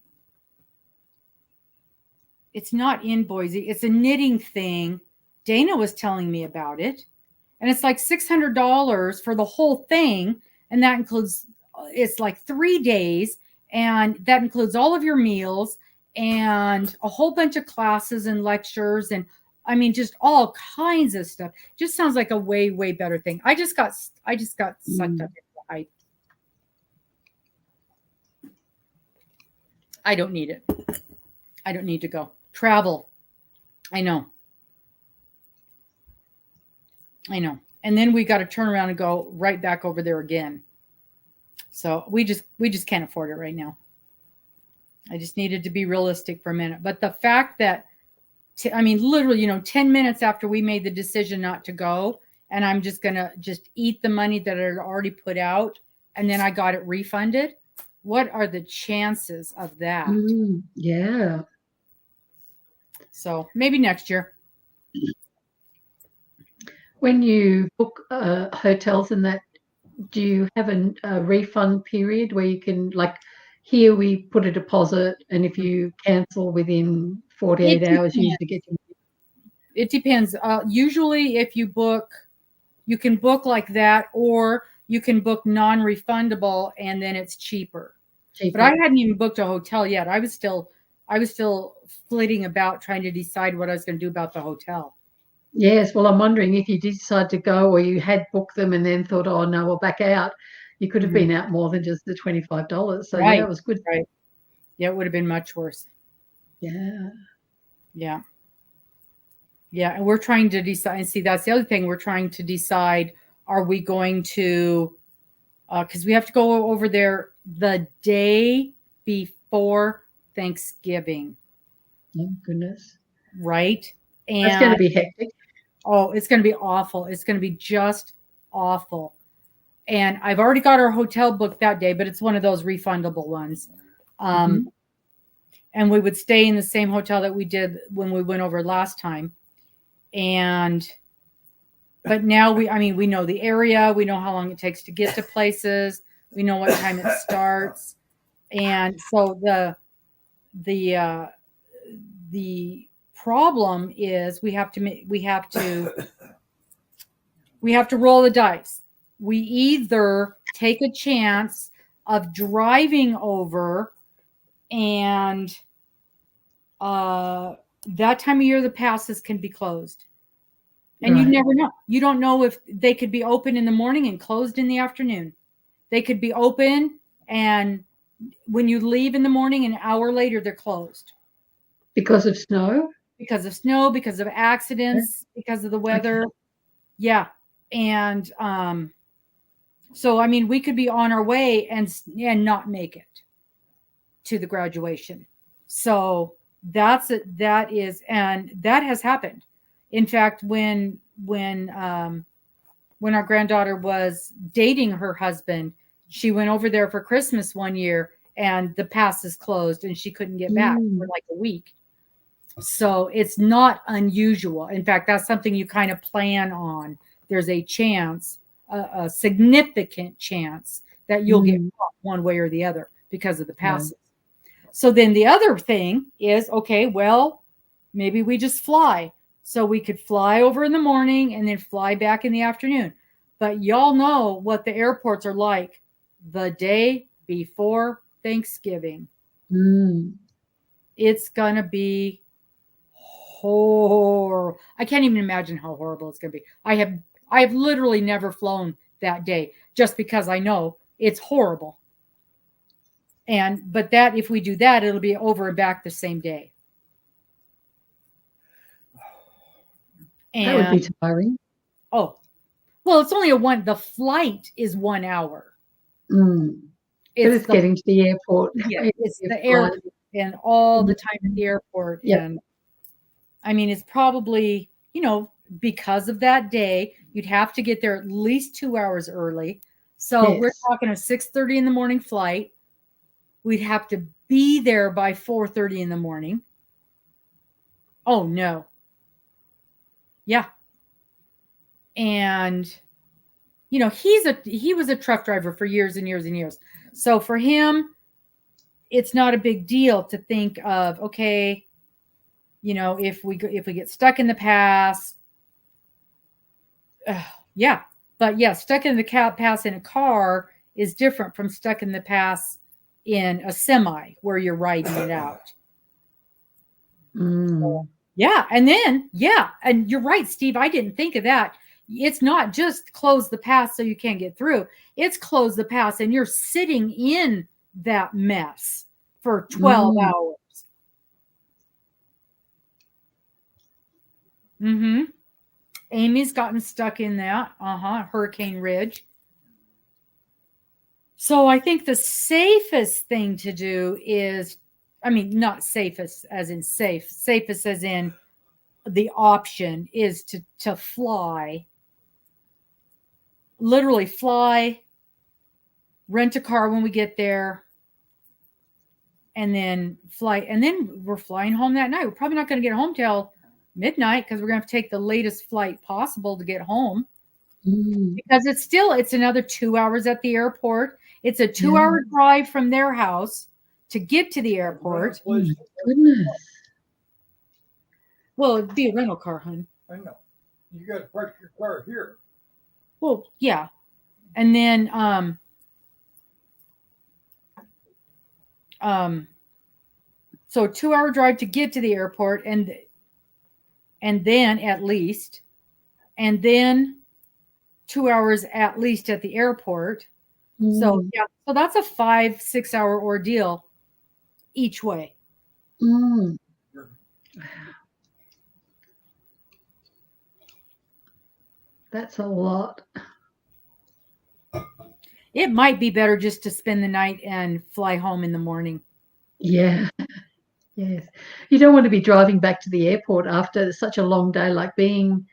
It's not in Boise. It's a knitting thing. Dana was telling me about it. And it's like $600 for the whole thing. And that includes, it's like 3 days. And that includes all of your meals and a whole bunch of classes and lectures. And just all kinds of stuff. Just sounds like a way, way better thing. I just got sucked up into the hype. I don't need it. I don't need to go. Travel. I know. And then we got to turn around and go right back over there again. So we just can't afford it right now. I just needed to be realistic for a minute. But the fact that, literally, 10 minutes after we made the decision not to go, and I'm just going to just eat the money that I had already put out, and then I got it refunded. What are the chances of that? Yeah. So maybe next year. When you book hotels and that, do you have a refund period where you can, like, here we put a deposit, and if you cancel within 48 hours, you usually get your money? It depends. Usually if you book, you can book like that, or you can book non-refundable, and then it's cheaper. But I hadn't even booked a hotel yet. I was still flitting about trying to decide what I was going to do about the hotel. Yes, well, I'm wondering if you did decide to go, or you had booked them and then thought, oh no, we'll back out. You could have been out more than just the $25. So Right. yeah, it was good. Right. Yeah, it would have been much worse. Yeah. Yeah. Yeah. And we're trying to decide. And see, that's the other thing. We're trying to decide, are we going to, because we have to go over there the day before Thanksgiving. Oh, goodness. Right. And It's going to be hectic. Oh, it's going to be awful. It's going to be just awful. And I've already got our hotel booked that day, but it's one of those refundable ones. And we would stay in the same hotel that we did when we went over last time. But now we know the area. We know how long it takes to get to places. We know what time it starts. And so the problem is we have to roll the dice. We either take a chance of driving over, and that time of year the passes can be closed, and you never know. You don't know if they could be open in the morning and closed in the afternoon. They could be open, and when you leave in the morning, an hour later they're closed because of snow, because of accidents, because of the weather. Yeah. And so we could be on our way and not make it to the graduation. So that has happened. In fact, when our granddaughter was dating her husband, she went over there for Christmas one year, and the passes closed, and she couldn't get back for like a week. So it's not unusual. In fact, that's something you kind of plan on. There's a chance, a significant chance, that you'll get caught one way or the other because of the passes. So then the other thing is, okay, well, maybe we just fly. So we could fly over in the morning and then fly back in the afternoon. But y'all know what the airports are like the day before Thanksgiving. It's going to be horrible. I can't even imagine how horrible it's going to be. I have literally never flown that day, just because I know it's horrible. But that, if we do that, it'll be over and back the same day. And that would be tiring. Oh, well, it's only the flight is 1 hour. It's getting to the airport. Yeah, it's the airport and all the time at the airport. And it's probably, because of that day, you'd have to get there at least 2 hours early. So we're talking a 6:30 in the morning flight. We'd have to be there by 4:30 in the morning. Oh no. Yeah. And he was a truck driver for years and years and years. So for him, it's not a big deal to think of, okay, if we get stuck in the pass, stuck in the pass in a car is different from stuck in the pass in a semi where you're riding it out. So, and you're right, Steve. I didn't think of that. It's not just close the pass so you can't get through. It's close the pass and you're sitting in that mess for 12 hours. Amy's gotten stuck in that. Hurricane Ridge. So I think the safest thing to do is, I mean, not safest as in safe, safest as in the option is to fly, literally fly, rent a car when we get there, and then fly. And then we're flying home that night. We're probably not going to get home till midnight because we're going to have to take the latest flight possible to get home. Because it's another 2 hours at the airport. It's a 2-hour drive from their house to get to the airport. Oh my goodness. Well, it'd be a rental car, hon. I know. You got to park your car here. Well, yeah. And then so 2-hour drive to get to the airport and then at least, and then 2 hours at least at the airport. So yeah, so that's a 5-6 hour ordeal each way. That's a lot. It might be better just to spend the night and fly home in the morning. Yeah. Yes. You don't want to be driving back to the airport after such a long day, like being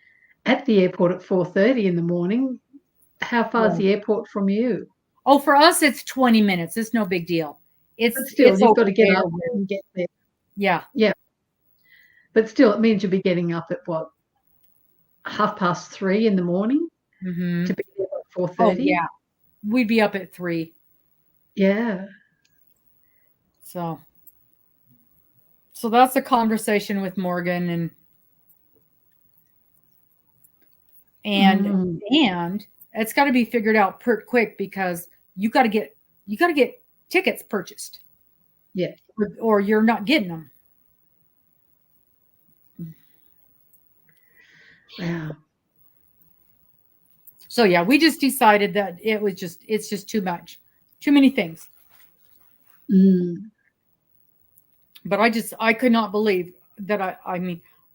at the airport at 4:30 in the morning. How far is the airport from you? Oh, for us, it's 20 minutes. It's no big deal. But still, it's you've got to get okay. up and get there. Yeah. Yeah. But still, it means you'll be getting up at what, 3:30 in the morning to be there at 4:30? Oh, yeah. We'd be up at 3. Yeah. So that's a conversation with Morgan and it's got to be figured out pretty quick because you got to get tickets purchased. Yeah. Or you're not getting them. Wow. So yeah, we just decided that it's just too much. Too many things. But I could not believe that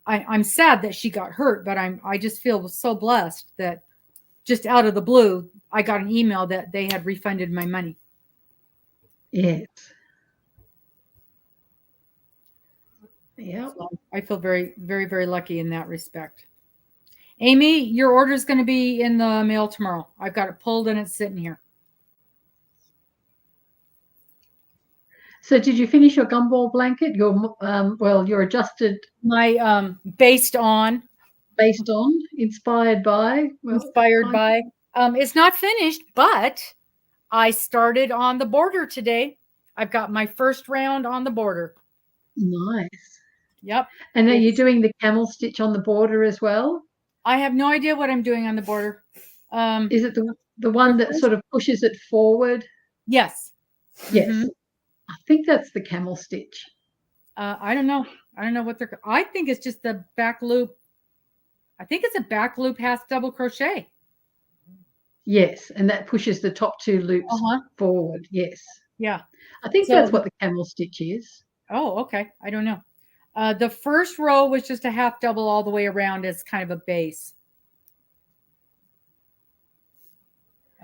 I'm sad that she got hurt, but I just feel so blessed that just out of the blue, I got an email that they had refunded my money. Yes. Yeah. So I feel very, very, very lucky in that respect. Amy, your order is going to be in the mail tomorrow. I've got it pulled and it's sitting here. So did you finish your gumball blanket? Your adjusted. My based on, inspired by. It's not finished, but I started on the border today. I've got my first round on the border. Nice. Yep. And are you doing the camel stitch on the border as well? I have no idea what I'm doing on the border. Is it the one that sort of pushes it forward? Yes. Yes. I think that's the camel stitch. I don't know. I don't know what I think it's just the back loop. I think it's a back loop half double crochet. Yes, and that pushes the top 2 loops forward. Yes. Yeah. I think that's what the camel stitch is. Oh, okay. I don't know. The first row was just a half double all the way around as kind of a base.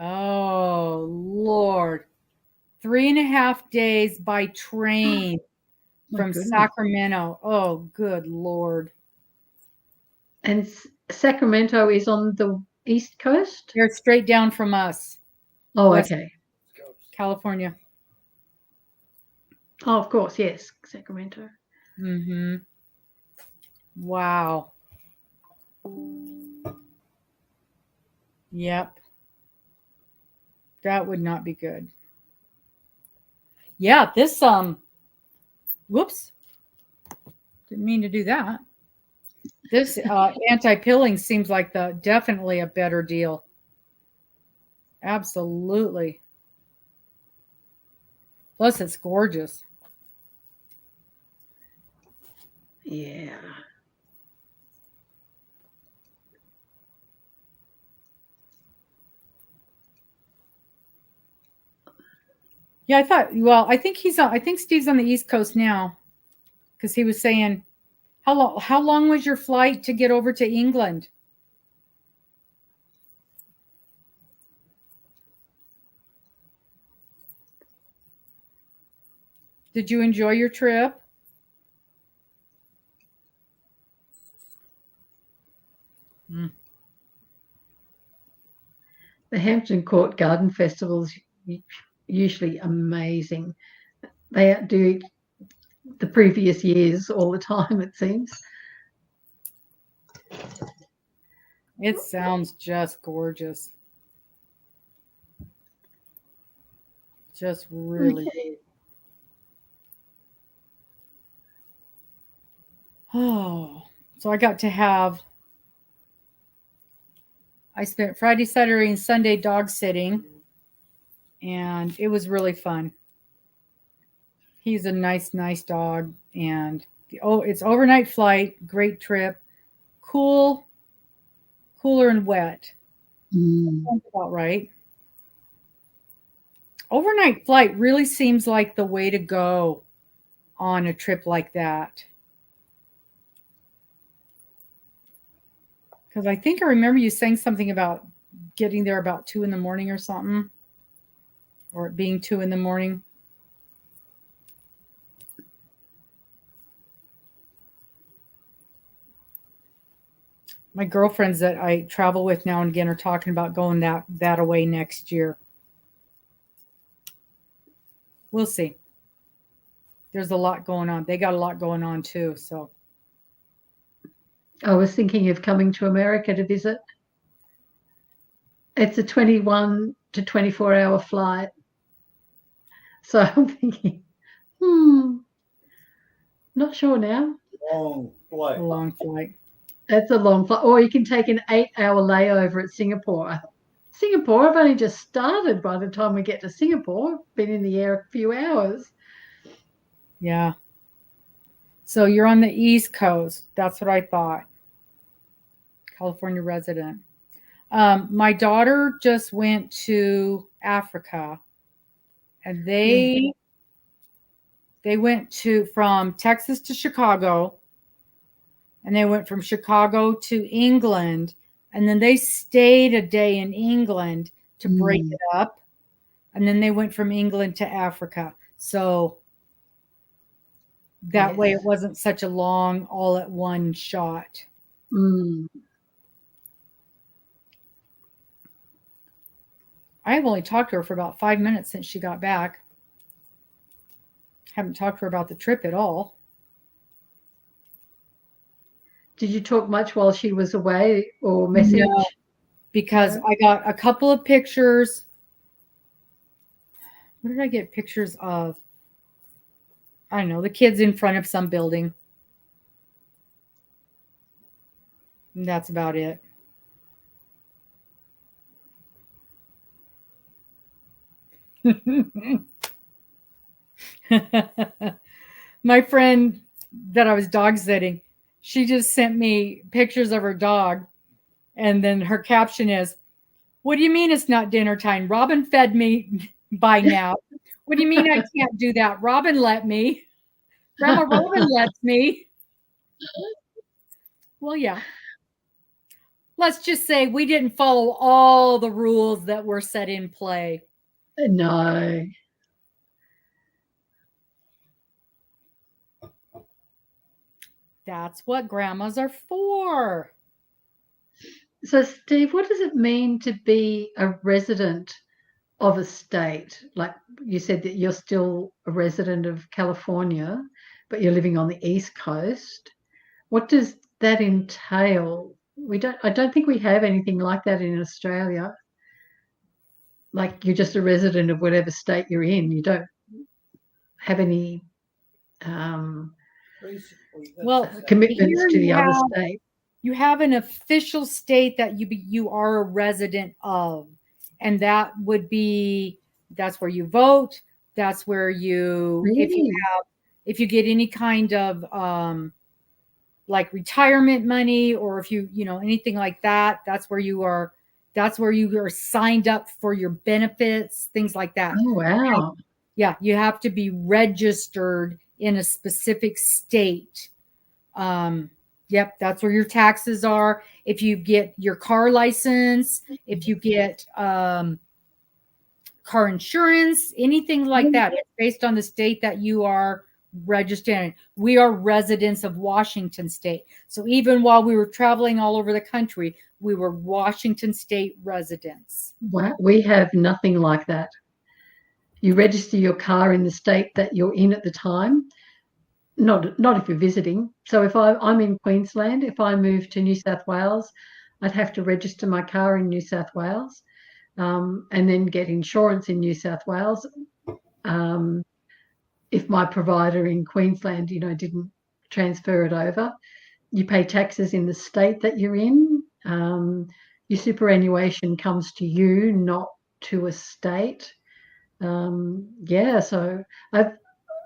Oh, Lord. 3.5 days by train from Sacramento. Oh, good Lord. And Sacramento is on the East Coast? They're straight down from us. Oh, okay. California. Oh, of course, yes. Sacramento. Wow. Yep. That would not be good. Yeah, this whoops. Didn't mean to do that. This anti-pilling seems like definitely a better deal. Absolutely. Plus it's gorgeous. Yeah. Yeah, I think Steve's on the East Coast now because he was saying, how long was your flight to get over to England? Did you enjoy your trip? The Hampton Court Garden Festival's usually amazing. They outdo the previous years all the time, it seems. It sounds just gorgeous. Just really. Okay. Oh, so I spent Friday, Saturday, and Sunday dog sitting, and it was really fun. He's a nice dog, and it's overnight flight, great trip, cooler and wet. Sounds about right. Overnight flight really seems like the way to go on a trip like that. Because I think I remember you saying something about getting there about 2 a.m. or something, or it being 2 a.m. My girlfriends that I travel with now and again are talking about going that away next year. We'll see. There's a lot going on. They got a lot going on too. So I was thinking of coming to America to visit. It's a 21 to 24-hour flight. So I'm thinking, not sure now. Long flight. a long flight. That's a long flight. Or you can take an 8-hour layover at Singapore. I thought, Singapore, I've only just started by the time we get to Singapore. Been in the air a few hours. Yeah. So you're on the East Coast. That's what I thought. California resident. My daughter just went to Africa, and they went from Texas to Chicago, and they went from Chicago to England, and then they stayed a day in England to break it up, and then they went from England to Africa. So that way it wasn't such a long all at one shot. I've only talked to her for about 5 minutes since she got back. Haven't talked to her about the trip at all. Did you talk much while she was away or message? No, because I got a couple of pictures. What did I get pictures of? I don't know, the kids in front of some building. And that's about it. My friend that I was dog sitting, she just sent me pictures of her dog, and then her caption is, "What do you mean it's not dinner time? Robin fed me by now. What do you mean I can't do that? Robin let me. Grandma Robin lets me." Well, yeah. Let's just say we didn't follow all the rules that were set in play. No. That's what grandmas are for. So, Steve, what does it mean to be a resident of a state? Like you said that you're still a resident of California, but you're living on the East Coast. What does that entail? I don't think we have anything like that in Australia. Like you're just a resident of whatever state you're in. You don't have any commitments to the other state. You have an official state that you are a resident of, and that would be, that's where you vote. That's where you, Really? if you get any kind of like retirement money, or if you anything like that, that's where you are signed up for your benefits, things like that. Oh, wow. Yeah, you have to be registered in a specific state. Yep, that's where your taxes are. If you get your car license, if you get car insurance, anything like that. It's based on the state that you are registered in. We are residents of Washington State. So even while we were traveling all over the country, we were Washington State residents. Wow, we have nothing like that. You register your car in the state that you're in at the time. Not if you're visiting. So if I'm in Queensland, if I move to New South Wales, I'd have to register my car in New South Wales, and then get insurance in New South Wales. If my provider in Queensland, didn't transfer it over, you pay taxes in the state that you're in. Your superannuation comes to you, not to a state. So I've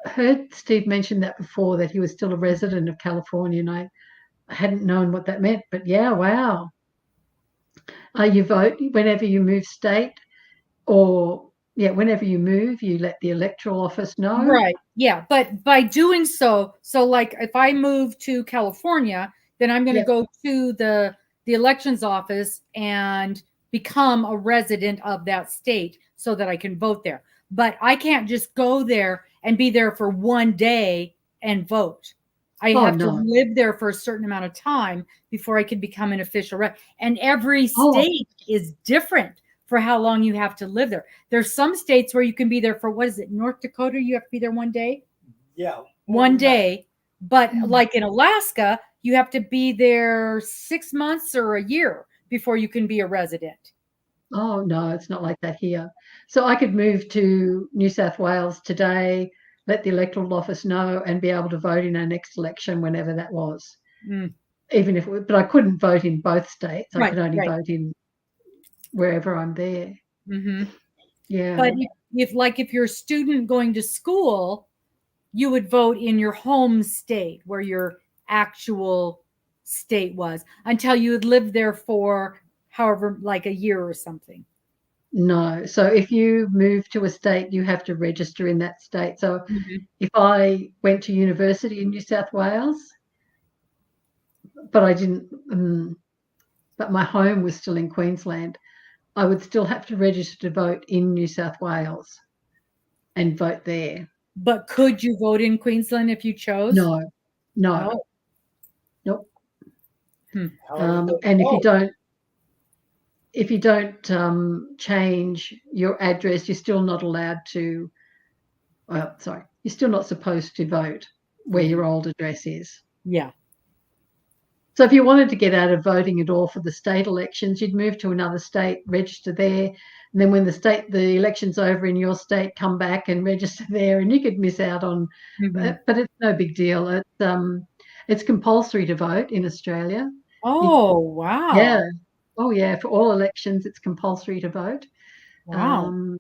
heard Steve mention that before, that he was still a resident of California, and I hadn't known what that meant. But yeah, wow. You vote whenever you move state, or whenever you move, you let the electoral office know. Right. Yeah. But by doing so like if I move to California, then I'm going to go to the elections office and become a resident of that state so that I can vote there. But I can't just go there and be there for one day and vote. I have to live there for a certain amount of time before I can become an official rep. And every state is different for how long you have to live there. There's some states where you can be there for, what is it, North Dakota? You have to be there one day? Yeah. One day. But like in Alaska, you have to be there 6 months or a year before you can be a resident. Oh, no, it's not like that here. So I could move to New South Wales today, let the electoral office know, and be able to vote in our next election whenever that was. But I couldn't vote in both states. I could only vote in wherever I'm there. Mm-hmm. Yeah. But if you're a student going to school, you would vote in your home state where your actual state was until you had lived there for however, like a year or something. No. So if you move to a state, you have to register in that state. So if I went to university in New South Wales, but I didn't, but my home was still in Queensland, I would still have to register to vote in New South Wales and vote there. But could you vote in Queensland if you chose? No. Oh. Nope. And if you don't change your address, you're still not allowed to. You're still not supposed to vote where your old address is. Yeah. So if you wanted to get out of voting at all for the state elections, you'd move to another state, register there, and then when the election's over in your state, come back and register there, and you could miss out on. But it's no big deal. It's compulsory to vote in Australia. Oh, wow. Yeah. Oh, yeah. For all elections, it's compulsory to vote. Wow.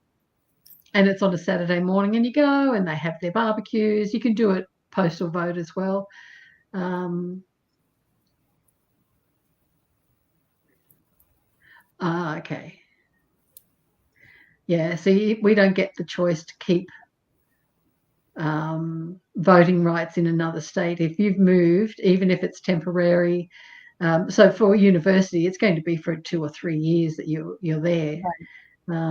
And it's on a Saturday morning, and you go, and they have their barbecues. You can do it postal vote as well. Okay. Yeah, so we don't get the choice to keep voting rights in another state. If you've moved, even if it's temporary, so for university, it's going to be for 2 or 3 years that you're there. Right.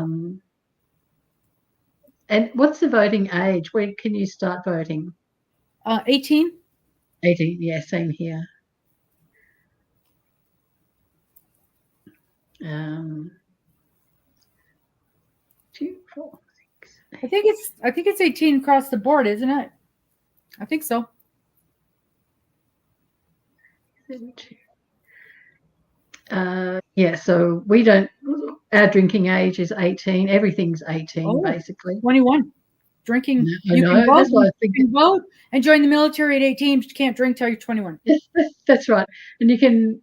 And what's the voting age? When can you start voting? 18. 18, yeah, same here. 2, 4, 6. I think it's 18 across the board, isn't it? I think so. 32. Yeah, so we don't. Our drinking age is 18. Everything's 18, basically. 21. Drinking. You can vote and join the military at 18, but you can't drink till you're 21. That's right. And you can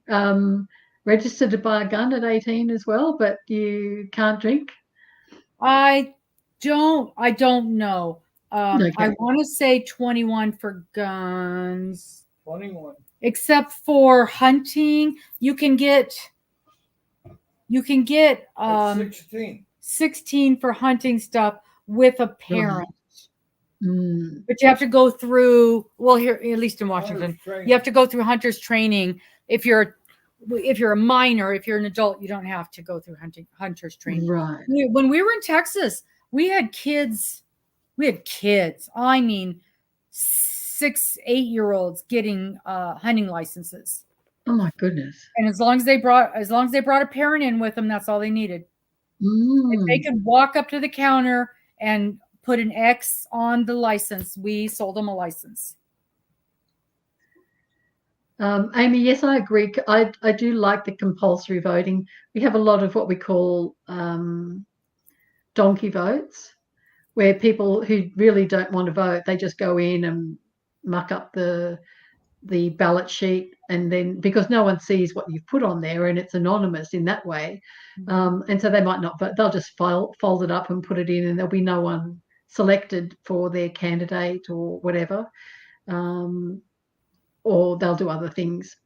register to buy a gun at 18 as well, but you can't drink. I don't know. Okay. I want to say 21 for guns. 21. Except for hunting, you can get 16 for hunting stuff with a parent. But you have to go through, well, here, at least in Washington, you have to go through hunter's training. If you're a minor, if you're an adult, you don't have to go through hunter's training. Right. When we were in Texas, We had kids. I mean, 6, 8-year-olds getting hunting licenses. Oh my goodness. And as long as they brought a parent in with them, that's all they needed. If they could walk up to the counter and put an X on the license, we sold them a license. Amy, yes, I agree. I do like the compulsory voting. We have a lot of what we call donkey votes, where people who really don't want to vote, they just go in and muck up the ballot sheet, and then because no one sees what you've put on there and it's anonymous in that way, and so they might not vote. They'll just fold it up and put it in, and there'll be no one selected for their candidate or whatever, or they'll do other things.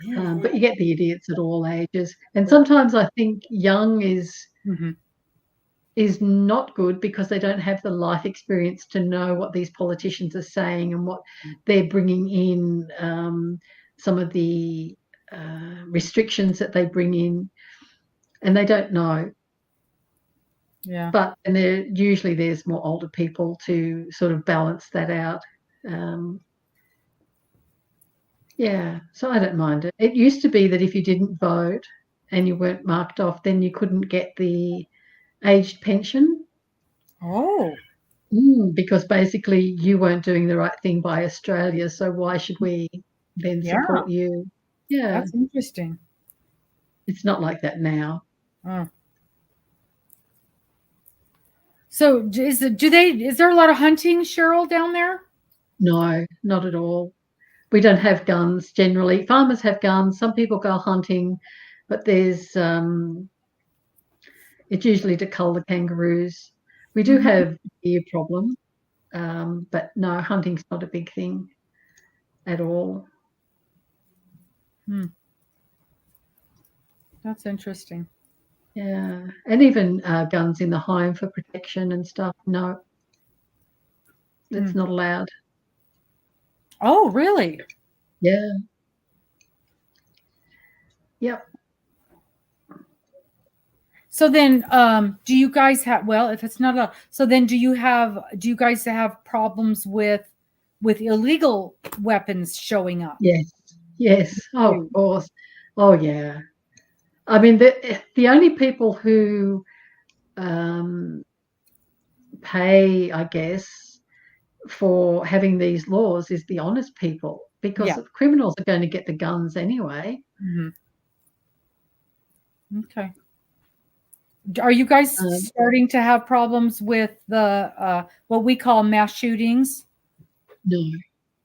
But you get the idiots at all ages, and sometimes I think young is not good because they don't have the life experience to know what these politicians are saying and what they're bringing in, some of the restrictions that they bring in, and they don't know. Yeah. But and there's more older people to sort of balance that out. Yeah, so I don't mind it. It used to be that if you didn't vote and you weren't marked off, then you couldn't get the aged pension. Oh. Because basically you weren't doing the right thing by Australia, so why should we then support you? Yeah. That's interesting. It's not like that now. Oh. So is there a lot of hunting, Cheryl, down there? No, not at all. We don't have guns generally. Farmers have guns. Some people go hunting, but there's it's usually to cull the kangaroos. We do have a deer problem, but no, hunting's not a big thing at all. That's interesting. Yeah, and even guns in the home for protection and stuff. No, it's not allowed. Oh, really? Yeah. Yep. So then, do you guys have? Well, if it's not allowed, so then do you guys have problems with illegal weapons showing up? Yes. Oh, of course. Oh, yeah. I mean, the only people who pay, I guess, for having these laws is the honest people, because criminals are going to get the guns anyway. Okay. Are you guys starting to have problems with the what we call mass shootings? No.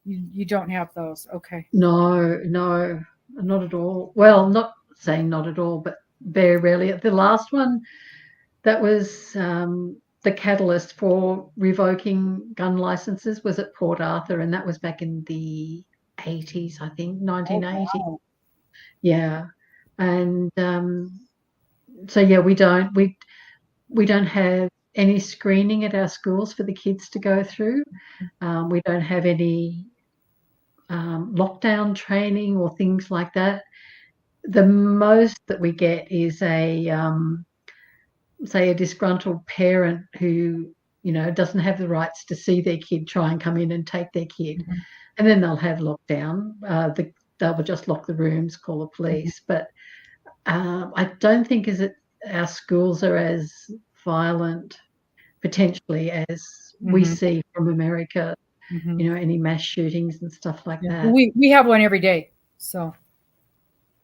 You don't have those. Okay. No, not at all. Well, not saying not at all, but very rarely. The last one, that was the catalyst for revoking gun licenses, was at Port Arthur, and that was back in the 80s, I think, 1980. Oh, wow. Yeah. And so yeah, we don't have any screening at our schools for the kids to go through. We don't have any lockdown training or things like that. The most that we get is say a disgruntled parent who doesn't have the rights to see their kid try and come in and take their kid, and then they'll have lockdown. They'll just lock the rooms, call the police. But I don't think our schools are as violent potentially as we see from America. Any mass shootings and stuff like that. We have one every day. So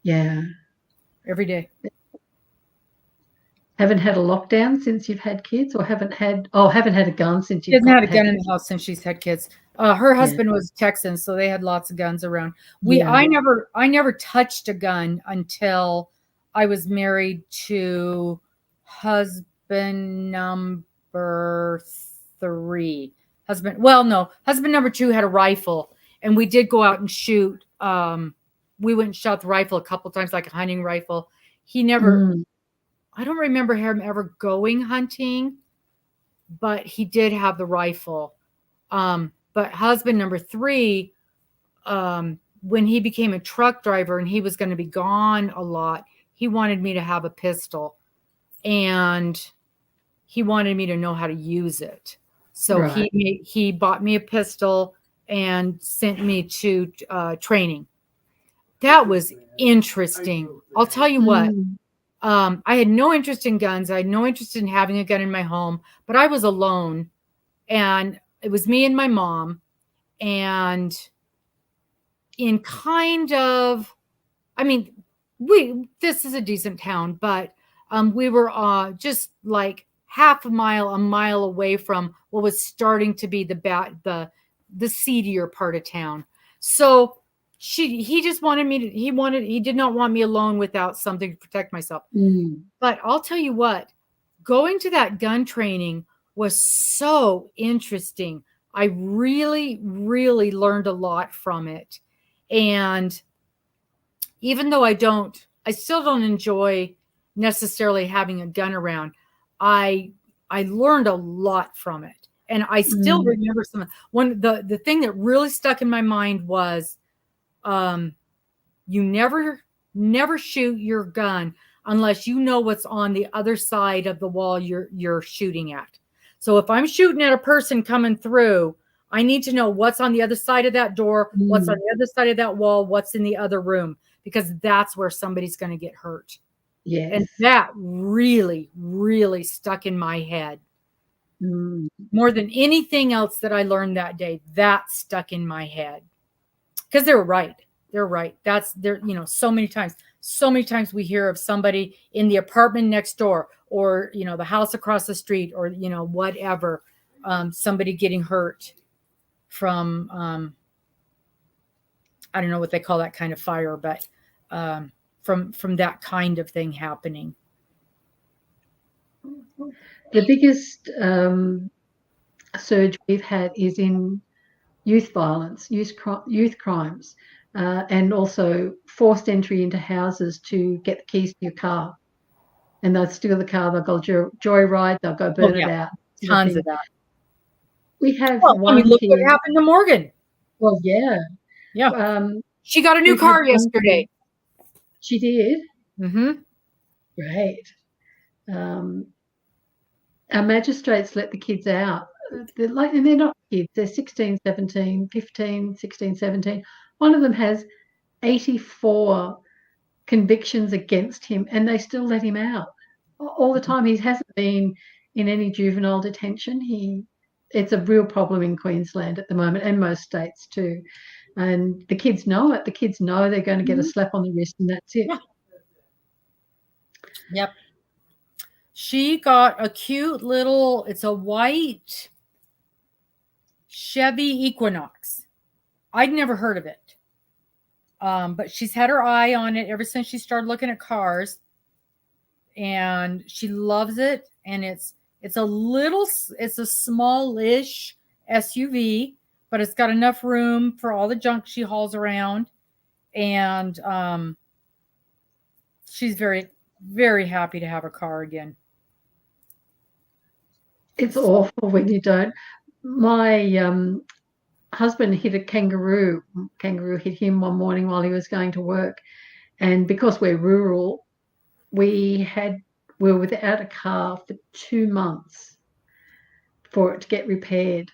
yeah, every day. Haven't had a lockdown since you've had kids, or haven't had a gun since you've hasn't had a gun in the house since she's had kids. Her husband was Texan, so they had lots of guns around. I never touched a gun until I was married to husband number 3. Husband number 2 had a rifle, and we did go out and shoot. We went and shot the rifle a couple times, like a hunting rifle. He never, I don't remember him ever going hunting, but he did have the rifle. But husband number 3, when he became a truck driver and he was going to be gone a lot, he wanted me to have a pistol. And he wanted me to know how to use it. So Right. he bought me a pistol and sent me to training. That was interesting. I'll tell you what. Mm. I had no interest in guns. I had no interest in having a gun in my home, but I was alone, and it was me and my mom, and in kind of, I mean, this is a decent town, but we were just like half a mile away from what was starting to be the seedier part of town. So he just wanted me to, he did not want me alone without something to protect myself. Mm. But I'll tell you what, going to that gun training was so interesting. I really, really learned a lot from it. And even though I still don't enjoy necessarily having a gun around, I learned a lot from it. And I still remember the thing that really stuck in my mind was you never shoot your gun unless you know what's on the other side of the wall you're shooting at. So if I'm shooting at a person coming through, I need to know what's on the other side of that door, what's on the other side of that wall, what's in the other room, because that's where somebody's going to get hurt. Yes. And that really, really stuck in my head. More than anything else that I learned that day, that stuck in my head. Because they're right. They're right. So many times we hear of somebody in the apartment next door, or, the house across the street, or, whatever, somebody getting hurt from, I don't know what they call that kind of fire, but from that kind of thing happening. The biggest surge we've had is in youth violence, youth crimes, and also forced entry into houses to get the keys to your car. And they'll steal the car, they'll go joyride, they'll go burn it out. Tons of that. We have one look kid. What happened to Morgan. Well, yeah. Yeah. She got a new car yesterday. She did? Mm-hmm. Great. Our magistrates let the kids out. And they're not kids. They're 16, 17, 15, 16, 17. One of them has 84 convictions against him, and they still let him out all the time. He hasn't been in any juvenile detention. It's a real problem in Queensland at the moment, and most states too. And the kids know it. The kids know they're going to get a slap on the wrist, and that's it. Yeah. Yep. She got a cute little, it's a white Chevy Equinox. I'd never heard of it. But she's had her eye on it ever since she started looking at cars. And she loves it. And it's a small-ish SUV, but it's got enough room for all the junk she hauls around. And she's very, very happy to have a car again. It's awful when you don't. My husband hit a kangaroo. Kangaroo hit him one morning while he was going to work. And because we're rural, we were without a car for 2 months for it to get repaired.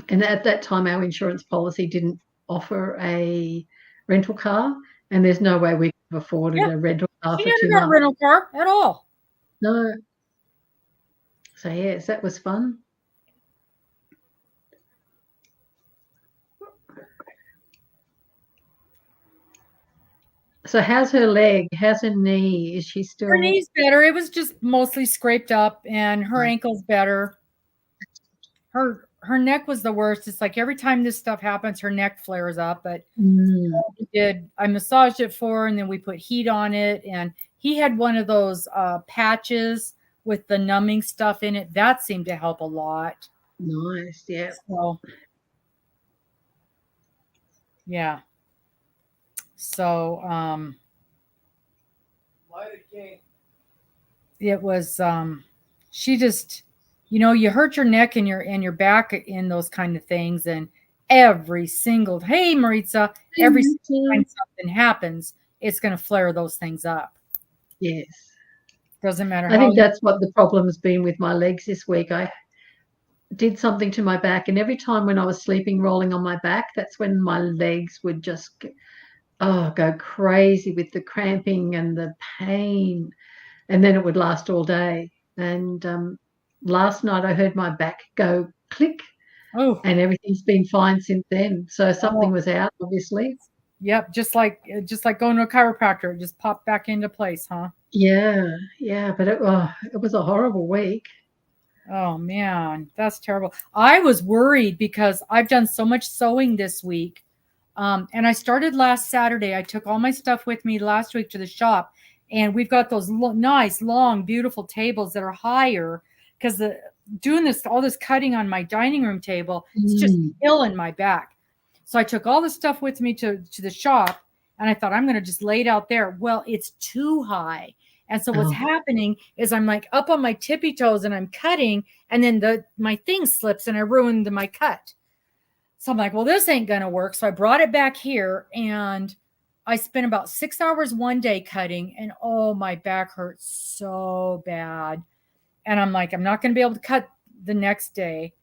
And at that time, our insurance policy didn't offer a rental car, and there's no way we could have afforded a rental car for 2 months. She never got a rental car at all. No. So, yes, that was fun. So how's her leg? How's her knee? Is she still... Her knee's better. It was just mostly scraped up, and her ankle's better. Her neck was the worst. It's like every time this stuff happens, her neck flares up. But I massaged it for her, and then we put heat on it. And he had one of those patches with the numbing stuff in it. That seemed to help a lot. Nice, yeah. So, yeah. So, it was, she just, you hurt your neck and your back in those kind of things. And hey, Maritza, every single time something happens, it's going to flare those things up. Yes. Doesn't matter I how think you. that's what the problem has been with my legs this week. I did something to my back, and every time when I was sleeping, rolling on my back, that's when my legs would just go crazy with the cramping and the pain, and then it would last all day. And last night I heard my back go click, Oh, and everything's been fine since then. So something oh, was out, obviously. yep. Just like going to a chiropractor, it just popped back into place, huh? Yeah, but it was a horrible week. Oh man, that's terrible. I was worried because I've done so much sewing this week. And I started last Saturday. I took all my stuff with me last week to the shop, and we've got those nice, long, beautiful tables that are higher because doing all this cutting on my dining room table, it's just killing my back. So I took all the stuff with me to the shop, and I thought I'm going to just lay it out there. Well, it's too high. And so what's Oh. happening is I'm like up on my tippy toes and I'm cutting, and then my thing slips and I ruined my cut. So I'm like, well, this ain't going to work. So I brought it back here, and I spent about 6 hours one day cutting, and oh, my back hurts so bad. And I'm like, I'm not going to be able to cut the next day.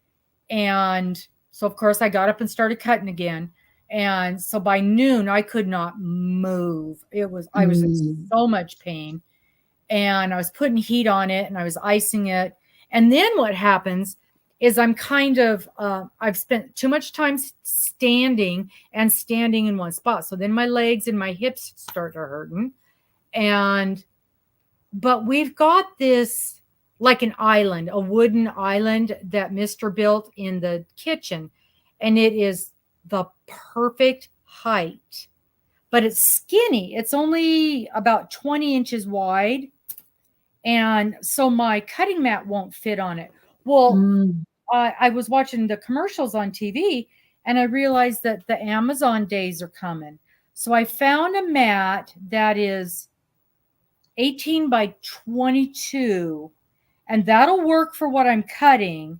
And so, of course, I got up and started cutting again. And so by noon, I could not move. I was in so much pain, and I was putting heat on it, and I was icing it. And then what happens is I'm kind of, I've spent too much time standing in one spot. So then my legs and my hips start to hurting. But we've got this like an island, a wooden island that Mr. built in the kitchen. And it is the perfect height, but it's skinny. It's only about 20 inches wide. And so my cutting mat won't fit on it. Well, I was watching the commercials on TV, and I realized that the Amazon days are coming. So I found a mat that is 18 by 22, and that'll work for what I'm cutting,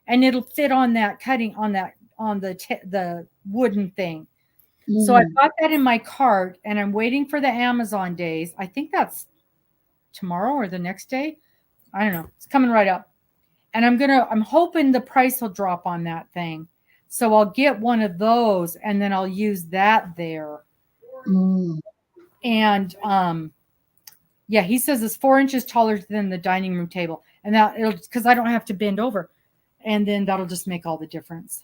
and it'll fit on that cutting on the wooden thing. So I've got that in my cart, and I'm waiting for the Amazon days. I think that's tomorrow or the next day. I don't know. It's coming right up. And I'm hoping the price will drop on that thing. So I'll get one of those, and then I'll use that there. And yeah, he says it's 4 inches taller than the dining room table. And it'll, because I don't have to bend over. And then that'll just make all the difference.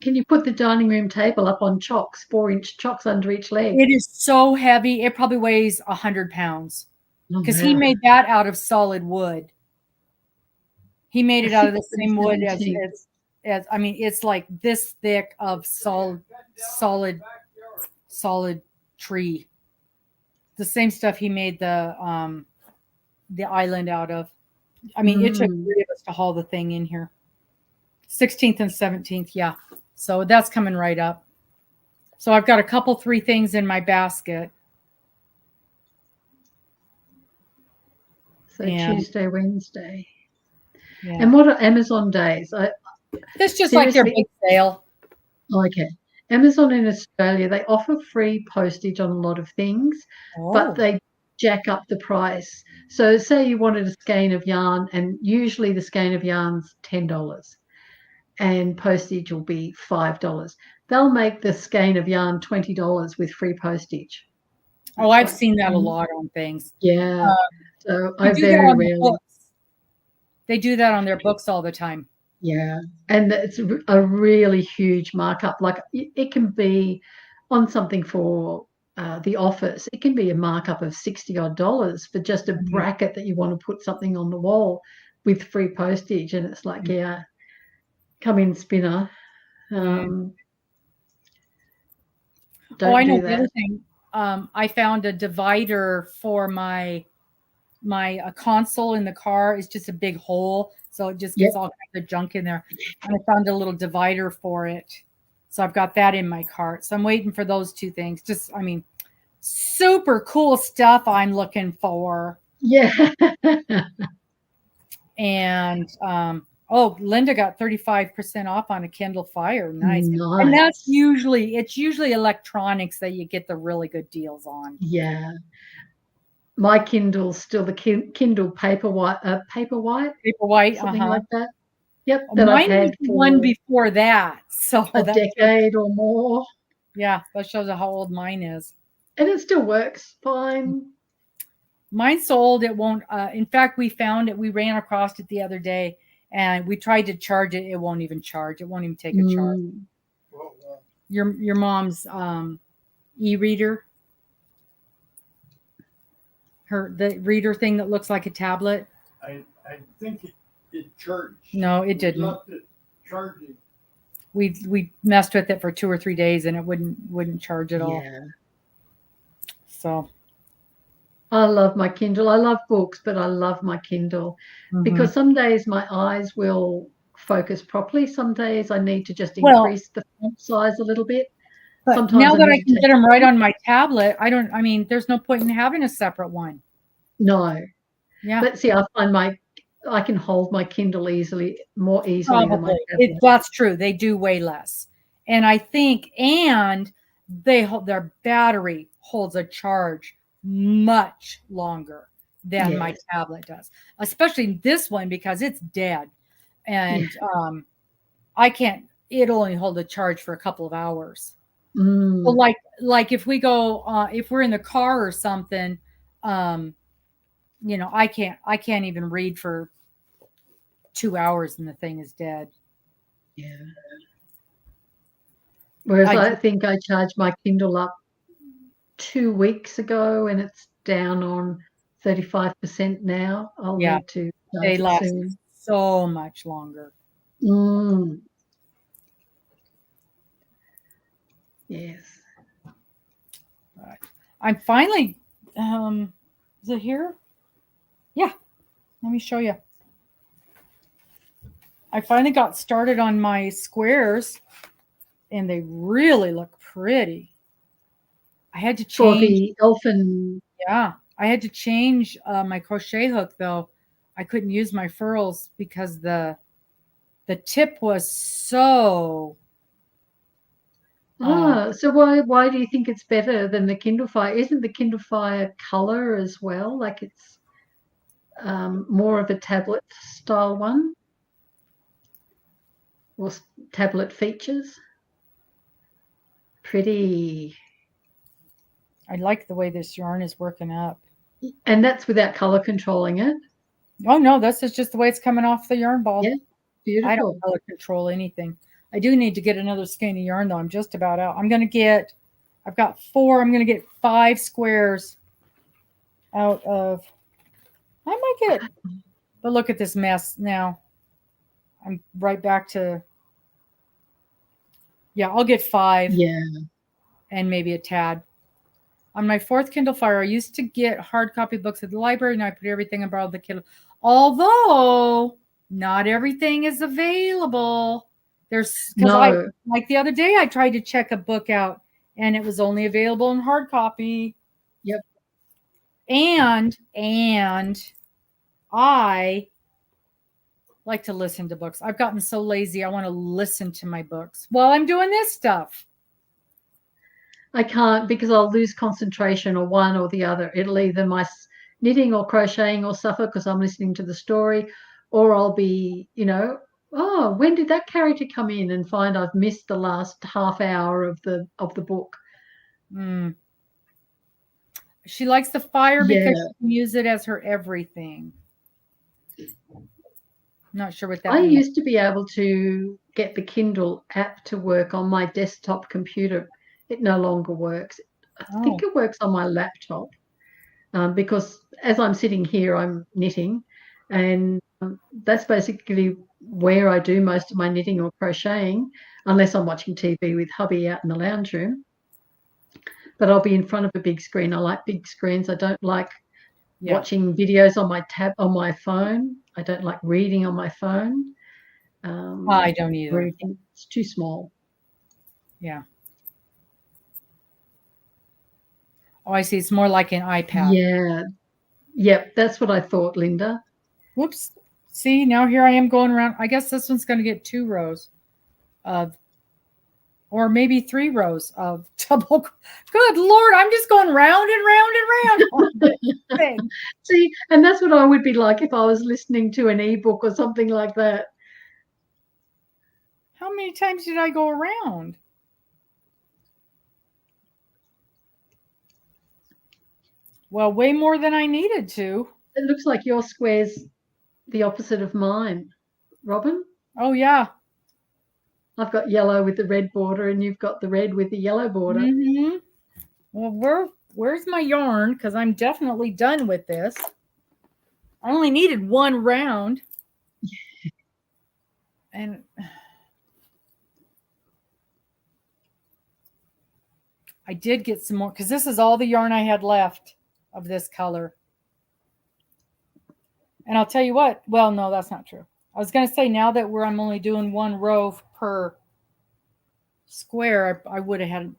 Can you put the dining room table up on chocks, 4-inch chocks under each leg? It is so heavy. It probably weighs 100 pounds. Because he made that out of solid wood. He made it out of the same wood as I mean, it's like this thick of solid tree. The same stuff he made the island out of. I mean, it took 3 of us to haul the thing in here. 16th and 17th, yeah. So that's coming right up. So I've got 3 things in my basket. So Tuesday, Wednesday. Yeah. And what are Amazon days? That's just like their big sale. Okay. Amazon in Australia, they offer free postage on a lot of things, but they jack up the price. So say you wanted a skein of yarn, and usually the skein of yarn's $10 and postage will be $5. They'll make the skein of yarn $20 with free postage. Oh, I've seen that a lot on things. Yeah. So I very rarely. They do that on their books all the time. Yeah. And it's a really huge markup. Like it can be on something for the office. It can be a markup of $60 for just a bracket that you want to put something on the wall with free postage. And it's like, yeah, come in, spinner. Don't I know do that. the other thing. I found a divider for my console in the car. Is just a big hole, so it just gets all kinds of junk in there. And I found a little divider for it, so I've got that in my cart. So I'm waiting for those 2 things. Just, I mean, super cool stuff I'm looking for. Yeah. And Linda got 35% off on a Kindle Fire. Nice. And it's usually electronics that you get the really good deals on. Yeah. my Kindle's still the Kindle Paperwhite, Paperwhite. something like that. Yep, Oh, that I've mine was had the for one before that. So a that decade or more, yeah, that shows how old mine is. and it still works fine. Mine's so old it won't. In fact, we found it. We ran across it the other day, and we tried to charge it. It won't even charge. It won't even take a charge. Well, Your mom's e-reader, the reader thing that looks like a tablet. I think it charged. No, it We didn't. left it charging. We messed with it for 2 or 3 days, and it wouldn't charge at all. Yeah. So I love my Kindle. I love books, but I love my Kindle because some days my eyes will focus properly. Some days I need to just Well, increase the font size a little bit. but Sometimes now I that I need to can take get them it right off. on my tablet, I mean, there's no point in having a separate one. No. Yeah, But see, I find I can hold my Kindle more easily than my probably. tablet. That's true. They do way less. And I think, and their battery holds a charge much longer than my Yes. tablet does, especially this one because it's dead. And it'll only hold a charge for a couple of hours. Well, Mm, like if we go, if we're in the car or something, I can't even read for 2 hours and the thing is dead. yeah. Whereas I I think I charged my Kindle up 2 weeks ago and it's down on 35% now. I'll Yeah, need to they charge it last soon. so much longer. Mm, yes. But I'm finally, is it here? Yeah, let me show you. I finally got started on my squares, and they really look pretty. I had to For change. the elfin. Yeah, I had to change my crochet hook though. I couldn't use my furls because the tip was so. So why do you think it's better than the Kindle Fire? Isn't the Kindle Fire color as well? Like it's more of a tablet style one, or tablet features? Pretty. I like the way this yarn is working up. And that's without color controlling it. Oh no, this is just the way it's coming off the yarn ball. Yeah, I don't beautiful. color control anything. I do need to get another skein of yarn though. I'm just about out. I've got 4. I'm gonna get 5 squares out of. I might get. But look at this mess now. I'm right back to. Yeah, I'll get 5. Yeah. And maybe a tad. On my 4th Kindle Fire, I used to get hard copy books at the library, and I put everything and borrowed the Kindle. Although not everything is available. There's because like the other day I tried to check a book out, and it was only available in hard copy. Yep. And I like to listen to books. I've gotten so lazy. I want to listen to my books while I'm doing this stuff. I can't because I'll lose concentration or one or the other. It'll either my knitting or crocheting or suffer because I'm listening to the story, or I'll be, oh, when did that character come in, and find I've missed the last half hour of the book. She likes the fire because Yeah. she can use it as her everything. Not sure what that I means. used to be able to get the Kindle app to work on my desktop computer. It no longer works. I think it works on my laptop because as I'm sitting here, I'm knitting, and that's basically where I do most of my knitting or crocheting, unless I'm watching TV with hubby out in the lounge room. But I'll be in front of a big screen. I like big screens. I don't like watching videos on my phone. I don't like reading on my phone. I don't either. It's too small. Yeah. Oh, I see. It's more like an iPad. Yeah. Yep. That's what I thought, Linda. Whoops. See, now here I am going around. I guess this one's going to get 2 rows of or maybe 3 rows of double. Good Lord, I'm just going round and round and round on this thing. See, and that's what I would be like if I was listening to an ebook or something like that. How many times did I go around? Well, way more than I needed to. It looks like your square's the opposite of mine, Robin. Oh, yeah. I've got yellow with the red border, and you've got the red with the yellow border. Mm-hmm. Well, where's my yarn? Because I'm definitely done with this. I only needed 1 round. And I did get some more, because this is all the yarn I had left of this color. And I'll tell you what, well, no, that's not true. I was going to say, now that I'm only doing 1 row per square, I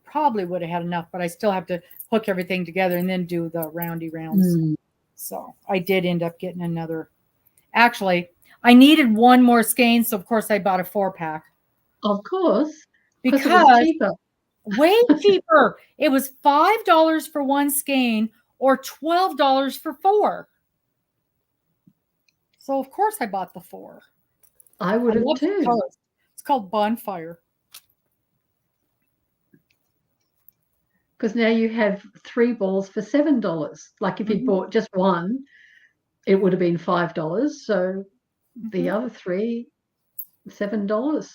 probably would have had enough, but I still have to hook everything together and then do the roundy rounds. So I did end up getting another. Actually, I needed 1 more skein, so of course I bought a 4-pack. Of course, because it was cheaper. Way cheaper. It was $5 for 1 skein or $12 for 4. So of course I bought the 4. I would have too. It's called Bonfire. Because now you have 3 balls for $7. Like if you bought just 1, it would have been $5. So the other 3, $7.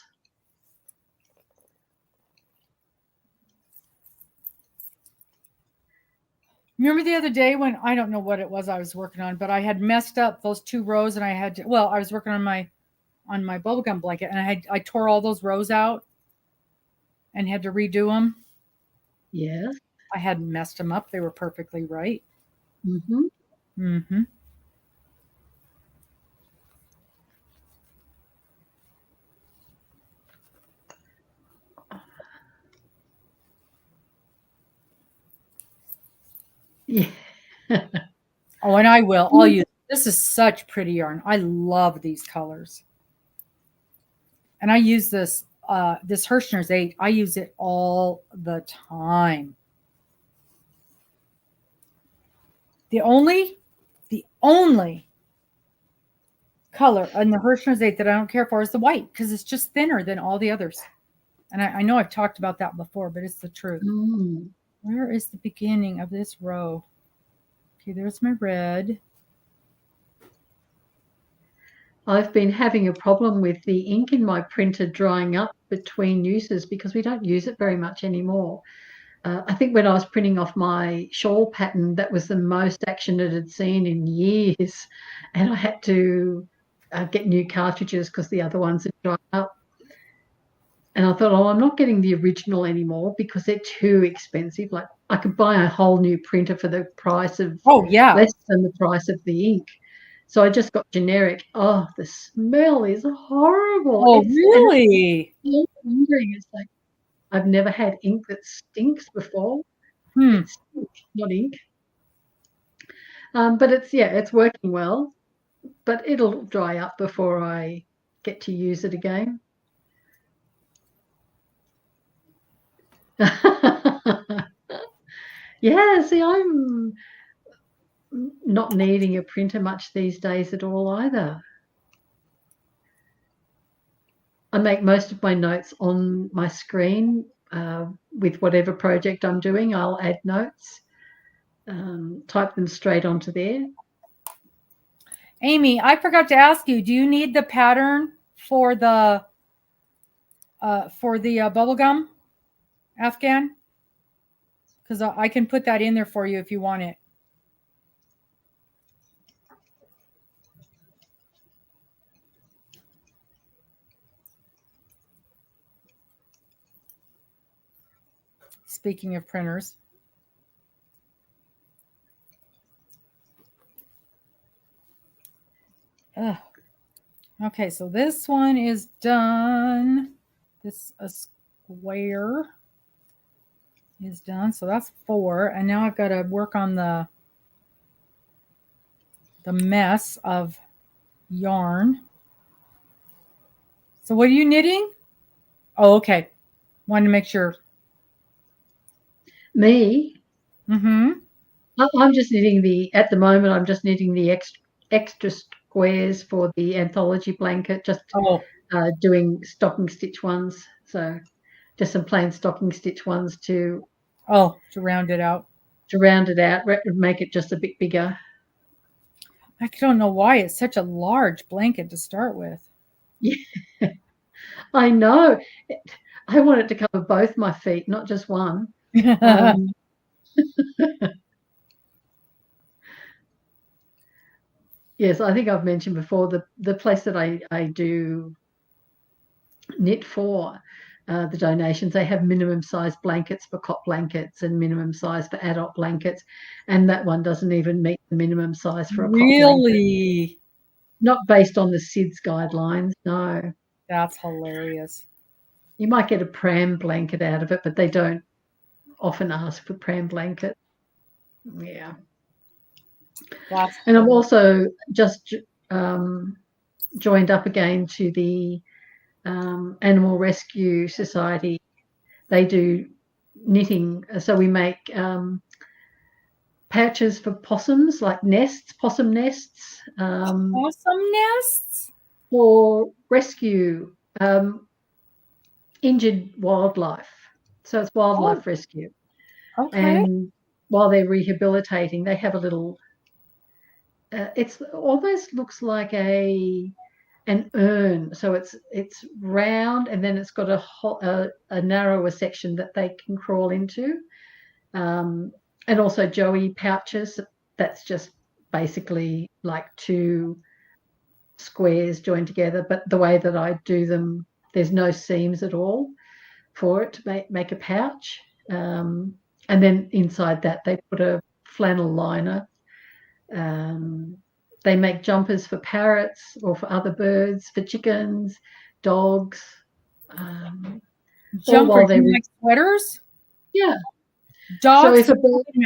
Remember the other day when, I don't know what it was I was working on, but I had messed up those 2 rows, and I had to, well, I was working on my bubblegum blanket, and I tore all those rows out and had to redo them. Yes. I hadn't messed them up. They were perfectly right. Mm-hmm. Mm-hmm. Yeah. Oh, and I will. I'll use, this is such pretty yarn. I love these colors. And I use this this Hirschner's 8. I use it all the time. The only color in the Hirschner's 8 that I don't care for is the white, because it's just thinner than all the others. And I know I've talked about that before, but it's the truth. Where is the beginning of this row? Okay, there's my red. I've been having a problem with the ink in my printer drying up between uses because we don't use it very much anymore. I think when I was printing off my shawl pattern, that was the most action it had seen in years. And I had to get new cartridges because the other ones had dried up. And I thought, oh, I'm not getting the original anymore because they're too expensive. Like I could buy a whole new printer for the price of less than the price of the ink. So I just got generic. Oh, the smell is horrible. Oh, really? I'm wondering, it's like I've never had ink that stinks before. It's not ink. But it's working well. But it'll dry up before I get to use it again. Yeah, see, I'm not needing a printer much these days at all either. I make most of my notes on my screen with whatever project I'm doing. I'll add notes, type them straight onto there. Amy, I forgot to ask you, do you need the pattern for the bubblegum Afghan? Because I can put that in there for you if you want it. Speaking of printers. Ugh. Okay, so this one is done. This a square is done. So that's 4. And now I've got to work on the mess of yarn. So what are you knitting? Oh, okay. Wanted to make sure. Me, Mm-hmm. I'm just knitting at the moment, I'm just knitting the extra squares for the Anthology blanket, just Oh, doing stocking stitch ones. So just some plain stocking stitch ones to round it out. round it out, make it just a bit bigger. I don't know why it's such a large blanket to start with. Yeah, I know. I want it to cover both my feet, not just one. Yes, I think I've mentioned before the place that I do knit for the donations, they have minimum size blankets for cot blankets and minimum size for adult blankets, and that one doesn't even meet the minimum size for a cot blanket. Really? Not based on the SIDS guidelines, no. That's hilarious. You might get a pram blanket out of it, but they don't often ask for pram blanket. Yeah. And I'm also just joined up again to the Animal Rescue Society. They do knitting, so we make pouches for possums, like possum nests, Possum nests? for rescue injured wildlife. So it's wildlife rescue. Okay. And while they're rehabilitating, they have a little. It's almost looks like an urn. So it's round, and then it's got a narrower section that they can crawl into, and also joey pouches. That's just basically like two squares joined together. But the way that I do them, there's no seams at all for it to make a pouch. And then inside that, they put a flannel liner. They make jumpers for parrots or for other birds, for chickens, dogs. Jumpers, you make sweaters? Yeah. Dogs? So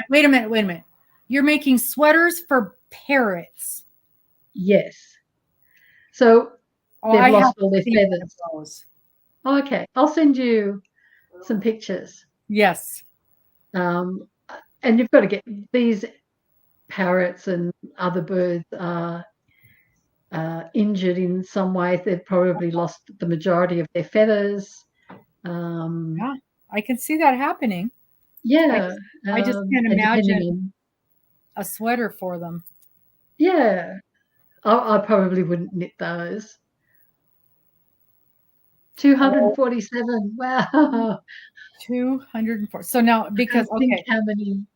wait a minute. You're making sweaters for parrots? Yes. So they've lost all their feathers. Oh, okay. I'll send you some pictures. Yes. And you've got to get these parrots and other birds are injured in some way. They've probably lost the majority of their feathers. Yeah, I can see that happening. Yeah. I just can't imagine a sweater for them. Yeah. I probably wouldn't knit those. 247. Wow. 204. So now, because okay, how many?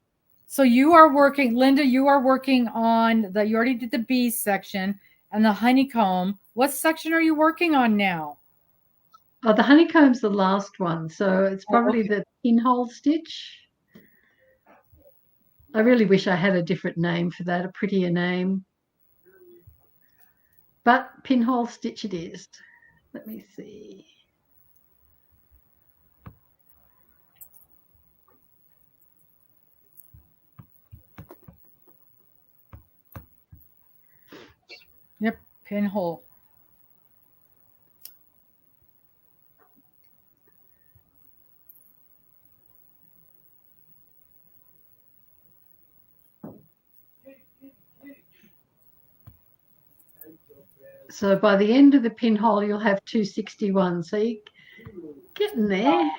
So you are working, Linda. You are working on you already did the bees section and the honeycomb. What section are you working on now? Oh, the honeycomb's the last one, so it's probably the pinhole stitch. I really wish I had a different name for that, a prettier name. But pinhole stitch it is. Let me see. Yep, pinhole. So by the end of the pinhole, you'll have 261. So you're getting there.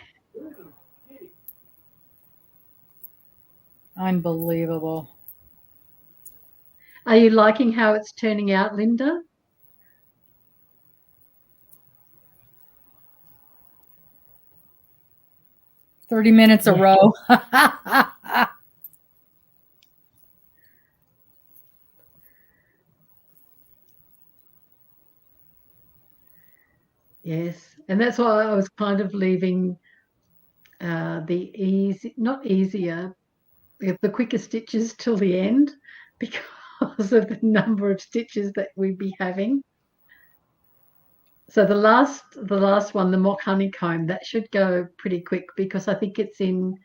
Unbelievable. Are you liking how it's turning out, Linda? $30 minutes a row. Yes, and that's why I was kind of leaving not easier, the quicker stitches till the end because of the number of stitches that we'd be having. So the last one, the mock honeycomb, that should go pretty quick because I think it's in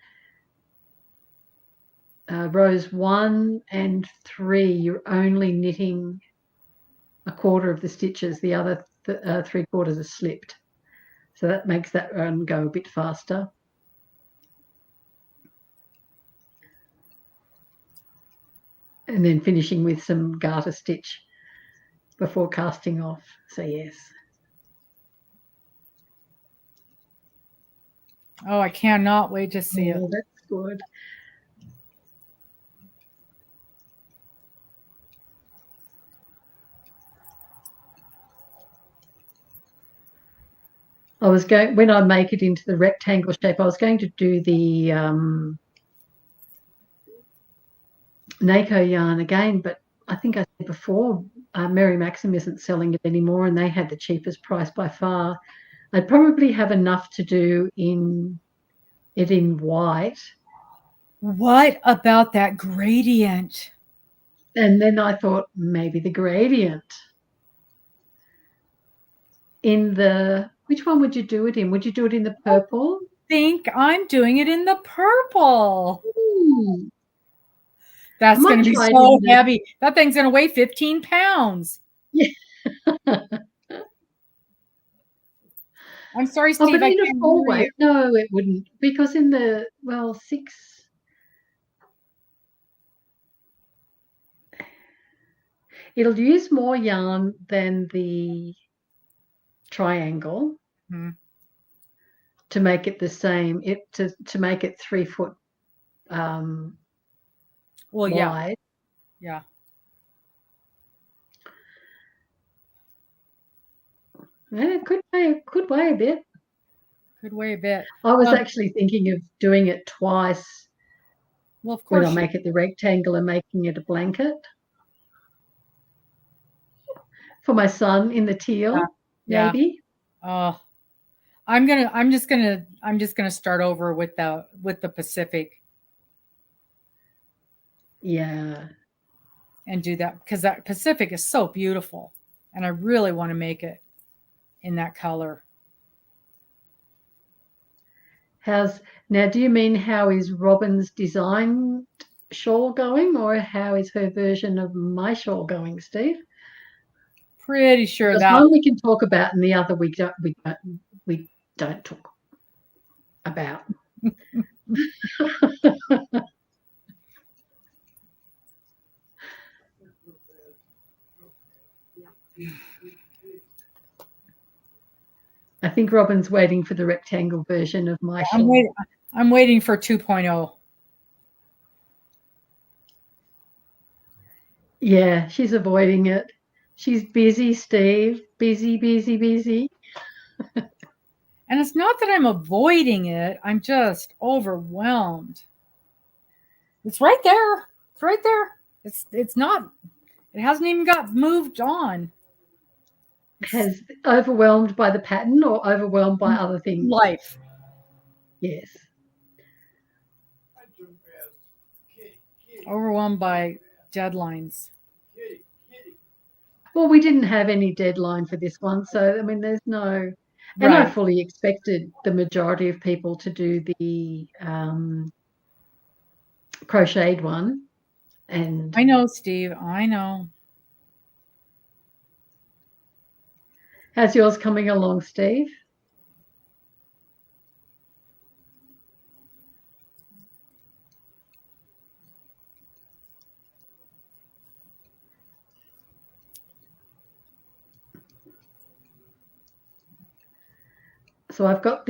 rows 1 and 3. You're only knitting a quarter of the stitches. The other 3/4 are slipped. So that makes that run go a bit faster. And then finishing with some garter stitch before casting off. So yes. Oh, I cannot wait to see it. That's good. I was going, when I make it into the rectangle shape, I was going to do the NACO yarn again, but I think I said before, Mary Maxim isn't selling it anymore, and they had the cheapest price by far. I'd probably have enough to do in white. What about that gradient? And then I thought maybe the gradient. In the, which one would you do it in? Would you do it in the purple? I think I'm doing it in the purple. Ooh. That's going to be so heavy. That thing's going to weigh 15 pounds. Yeah. I'm sorry, Steve. But in a full weight, no, it wouldn't, because in the, well, 6. It'll use more yarn than the triangle to make it the same. To make it 3 foot wide. Yeah. Yeah, it could weigh a bit. Could weigh a bit. I was actually thinking of doing it twice. Well, of course. When I make it the rectangle and making it a blanket for my son in the teal, maybe. Oh, I'm just gonna start over with the Pacific. Yeah. And do that, because that Pacific is so beautiful, and I really want to make it in that color. Now, do you mean how is Robin's design shawl going, or how is her version of my shawl going, Steve? Pretty sure because that one we can talk about, and the other we don't talk about. I think Robin's waiting for the rectangle version of my shawl. I'm waiting for 2.0. Yeah, she's avoiding it. She's busy, Steve. Busy. And it's not that I'm avoiding it. I'm just overwhelmed. It's right there. It's right there. It's not. It hasn't even got moved on. Has overwhelmed by the pattern or overwhelmed by other things? Life. Yes. Overwhelmed by deadlines. Well, we didn't have any deadline for this one, so I mean, there's no. And Right. I fully expected the majority of people to do the crocheted one. And I know, Steve. I know. How's yours coming along, Steve? So I've got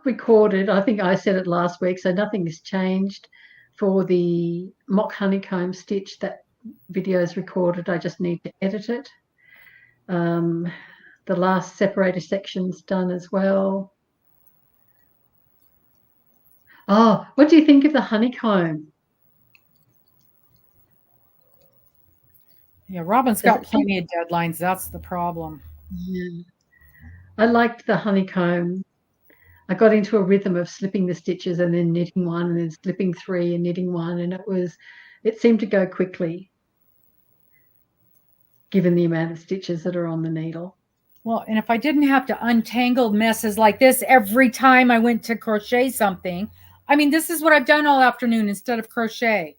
recorded, I think I said it last week, so nothing has changed for the mock honeycomb stitch. That video is recorded. I just need to edit it. The last separator section's done as well. Oh, what do you think of the honeycomb? Yeah, Robin's got plenty of deadlines. That's the problem. Yeah. I liked the honeycomb. I got into a rhythm of slipping the stitches and then knitting one and then slipping 3 and knitting 1, and it seemed to go quickly given the amount of stitches that are on the needle. Well, and if I didn't have to untangle messes like this every time I went to crochet something, I mean, this is what I've done all afternoon instead of crochet.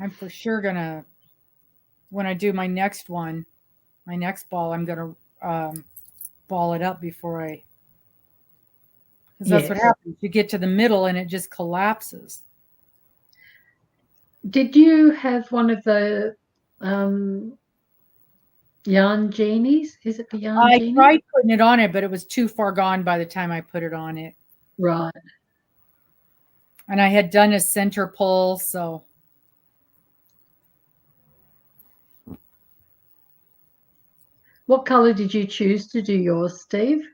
I'm for sure gonna, when I do my next one, my next ball, I'm gonna ball it up before I, because that's what Yes. happens. You get to the middle and it just collapses. Did you have one of the yarn genies? Is it the yarn I genie? tried putting it on it, but it was too far gone by the time I put it on it. Right. And I had done a center pull, so. What color did you choose to do yours, Steve?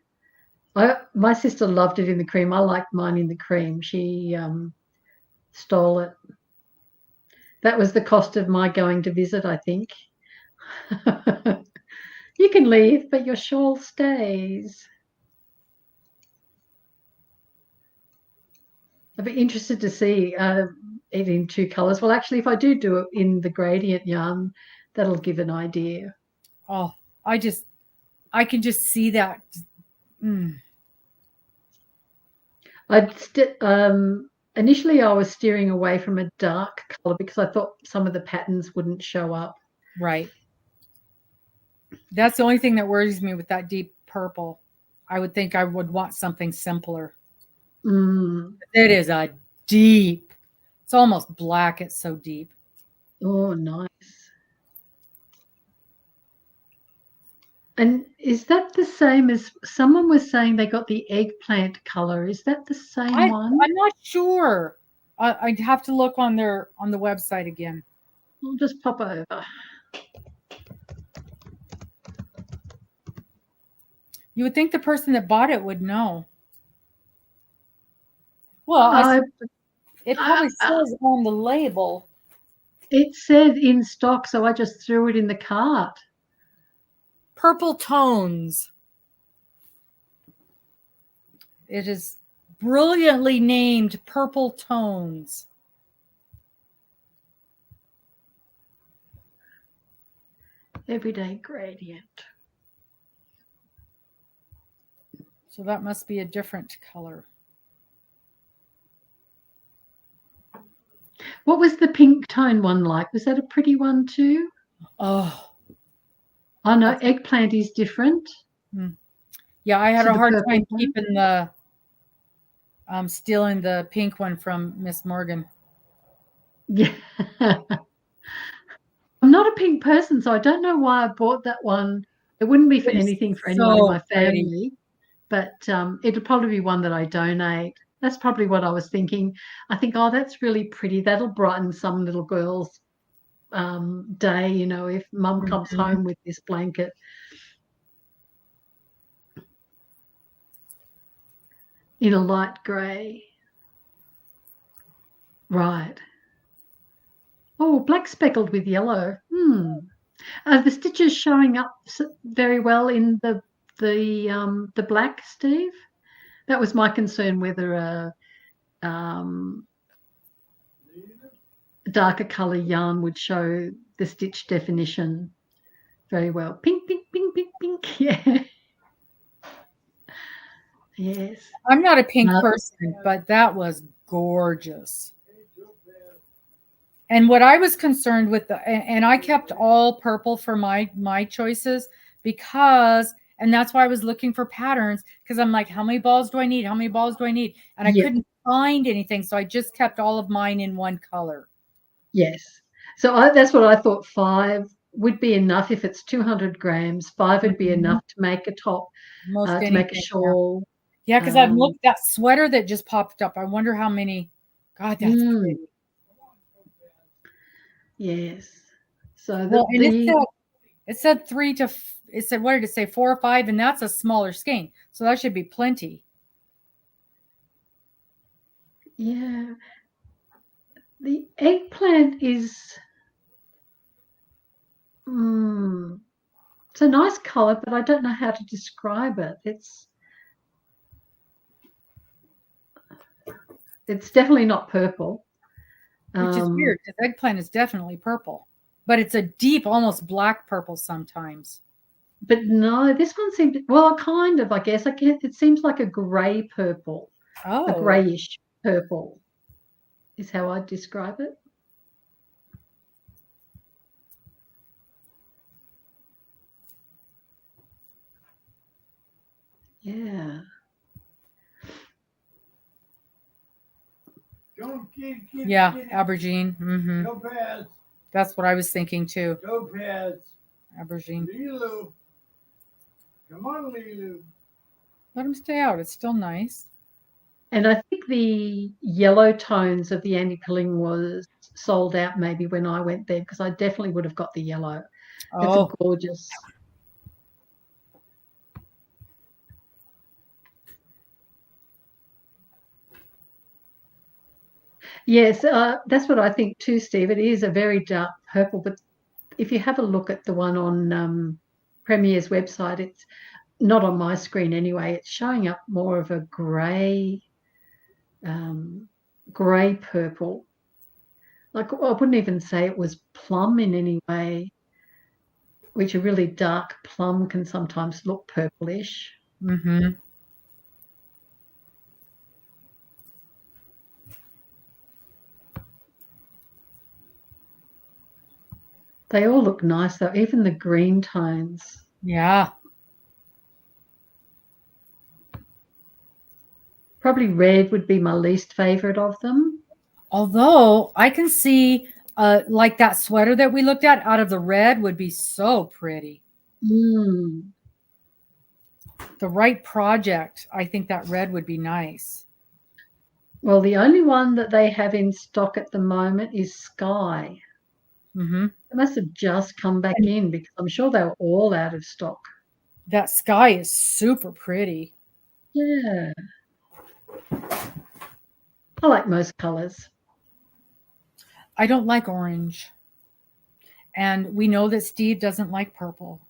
My sister loved it in the cream. I liked mine in the cream. She stole it. That was the cost of my going to visit, I think. You can leave, but your shawl stays. I'd be interested to see it in two colors. Well, actually, if I do it in the gradient yarn, that'll give an idea. Oh, I can just see that. Initially, I was steering away from a dark color because I thought some of the patterns wouldn't show up. Right. That's the only thing that worries me with that deep purple. I would think I would want something simpler. It is a deep. It's almost black. It's so deep. Oh, nice. And is that the same as someone was saying they got the eggplant color? Is that the same one? I'm not sure. I'd have to look on the website again. I'll just pop over. You would think the person that bought it would know. Well, it probably says on the label. It said in stock, so I just threw it in the cart. Purple tones. It is brilliantly named Purple Tones. Everyday gradient. So that must be a different color. What was the pink tone one like? Was that a pretty one too? Oh. Oh no, eggplant is different. Yeah, I had a hard time keeping the stealing the pink one from Miss Morgan. Yeah. I'm not a pink person, so I don't know why I bought that one. It wouldn't be for anything for anyone in my family, but it'll probably be one that I donate. That's probably what I was thinking. I think, oh, that's really pretty. That'll brighten some little girl's day, you know, if mum comes home with this blanket. In a light grey. Right. Oh, black speckled with yellow. Are the stitches showing up very well in the black, Steve? That was my concern, whether a darker colour yarn would show the stitch definition very well. Pink, pink, pink, pink, pink. Yeah. Yes. I'm not a pink person, but that was gorgeous. And what I was concerned with, and I kept all purple for my choices because, and that's why I was looking for patterns, because I'm like, how many balls do I need? How many balls do I need? And I couldn't find anything, so I just kept all of mine in one color. Yes. So that's what I thought. 5 would be enough if it's 200 grams. 5 would be enough to make a top, to make a shawl. Yeah, because I've looked at that sweater that just popped up. I wonder how many. God, that's pretty. Yes. So it said 3 to. It said, what did it say? 4 or 5, and that's a smaller skein, so that should be plenty. Yeah. The eggplant is. It's a nice color, but I don't know how to describe it. It's definitely not purple. Which is weird because eggplant is definitely purple, but it's a deep, almost black purple sometimes. But no, this one seemed, well, kind of, I guess. It seems like a grey purple. A greyish purple is how I'd describe it. Yeah. Don't get Yeah, it. aubergine. Mm-hmm. Topaz. That's what I was thinking too. Topaz. Aubergine. Lulu. Come on, Lulu. Let them stay out. It's still nice. And I think the yellow tones of the antiquing was sold out maybe when I went there, because I definitely would have got the yellow. It's a Oh, gorgeous. Yes, that's what I think too, Steve. It is a very dark purple, but if you have a look at the one on Premier's website, it's not on my screen anyway. It's showing up more of a grey purple. Like, I wouldn't even say it was plum in any way, which a really dark plum can sometimes look purplish. mm-hmm. They all look nice though, even the green tones. Yeah. Probably red would be my least favorite of them. Although I can see like that sweater that we looked at out of the red would be so pretty. Mm. The right project, I think that red would be nice. Well, the only one that they have in stock at the moment is Sky. Mm-hmm. They must have just come back in, because I'm sure they were all out of stock. That sky is super pretty. Yeah. I like most colors. I don't like orange. And we know that Steve doesn't like purple.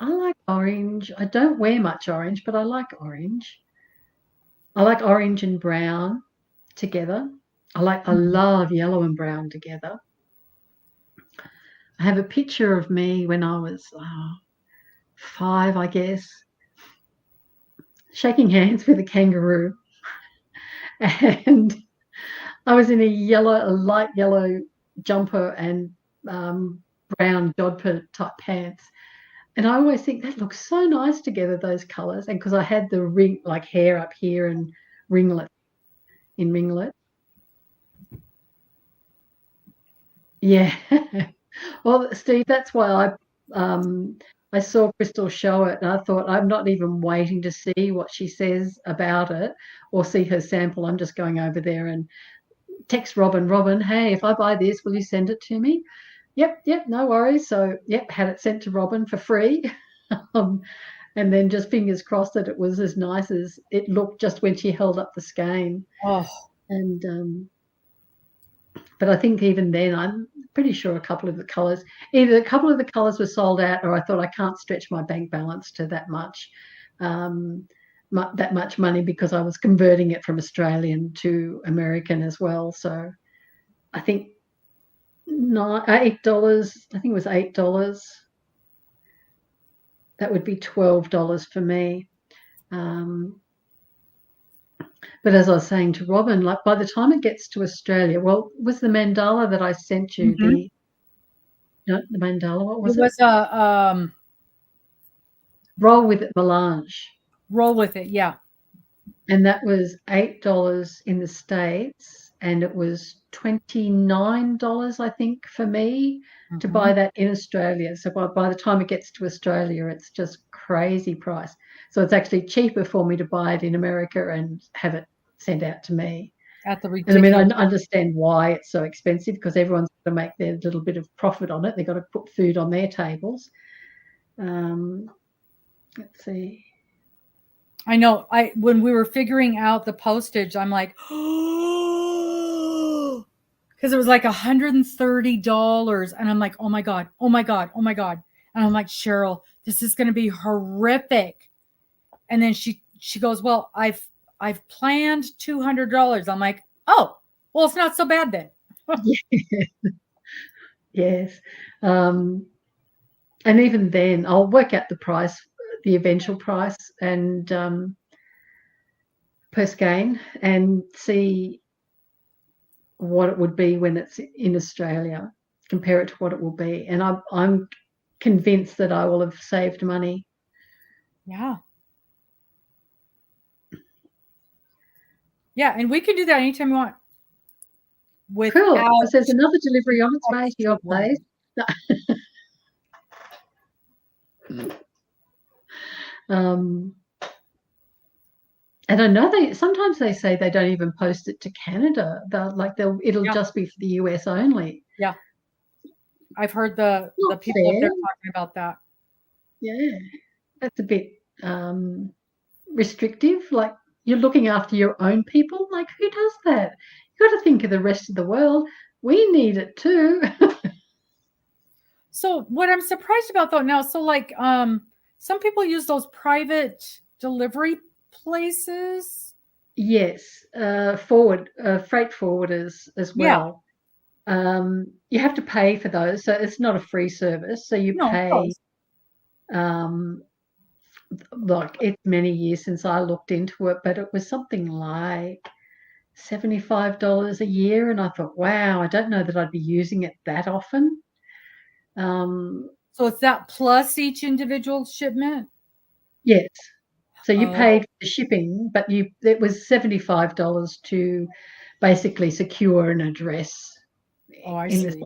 I like orange. I don't wear much orange, but I like orange. I like orange and brown together. I love yellow and brown together. I have a picture of me when I was 5, I guess, shaking hands with a kangaroo. And I was in a light yellow jumper and brown jodhpur type pants. And I always think that looks so nice together, those colours. And because I had the ring, like hair up here and ringlet. Yeah. Well, Steve, that's why I saw Crystal show it, and I thought, I'm not even waiting to see what she says about it or see her sample. I'm just going over there and text Robin, hey, if I buy this, will you send it to me? Yep, no worries. So, yep, had it sent to Robin for free. And then just fingers crossed that it was as nice as it looked just when she held up the skein. Oh, And but I think even then, I'm pretty sure either a couple of the colors were sold out, or I thought, I can't stretch my bank balance to that much money, because I was converting it from Australian to American as well. So I think $8. I think it was $8. That would be $12 for me. But as I was saying to Robin, like, by the time it gets to Australia, well, was the mandala that I sent you Mhm. the mandala? What was it was a Roll with it melange. roll with it. Yeah. And that was $8 in the States, and it was $29, I think, for me to Mhm. buy that in Australia. So by the time it gets to Australia, it's just crazy price. So it's actually cheaper for me to buy it in America and have it sent out to me. At the And I mean, I ridiculous. understand why it's so expensive, because everyone's got to make their little bit of profit on it. They've got to put food on their tables. Let's see. I know. When we were figuring out the postage, I'm like, because it was like $130, and I'm like, oh my god, oh my god, oh my god, and I'm like, Cheryl, this is going to be horrific. And then she goes, well, I've planned $200. I'm like, oh, well, it's not so bad then. Yes. And even then, I'll work out the price, the eventual price, and per skein, and see what it would be when it's in Australia, compare it to what it will be. And I'm convinced that I will have saved money Yeah. Yeah, and we can do that anytime you want. Cool. Without So there's another delivery on its way to your extra work. place. And I know sometimes they say they don't even post it to Canada. It'll Yeah. just be for the US only. Yeah. I've heard the Not people up there fair. talking about that. Yeah. That's a bit restrictive. Like, you're looking after your own people. Like, who does that? You got to think of the rest of the world. We need it too. So what I'm surprised about though now, so like some people use those private delivery places. Yes, freight forwarders as well. You have to pay for those, so it's not a free service. So you No, of pay. course. Like, it's many years since I looked into it, but it was something like $75 a year, and I thought, wow, I don't know that I'd be using it that often. So it's that plus each individual shipment? Yes. So you Oh. paid for the shipping, but it was $75 to basically secure an address Oh, I see.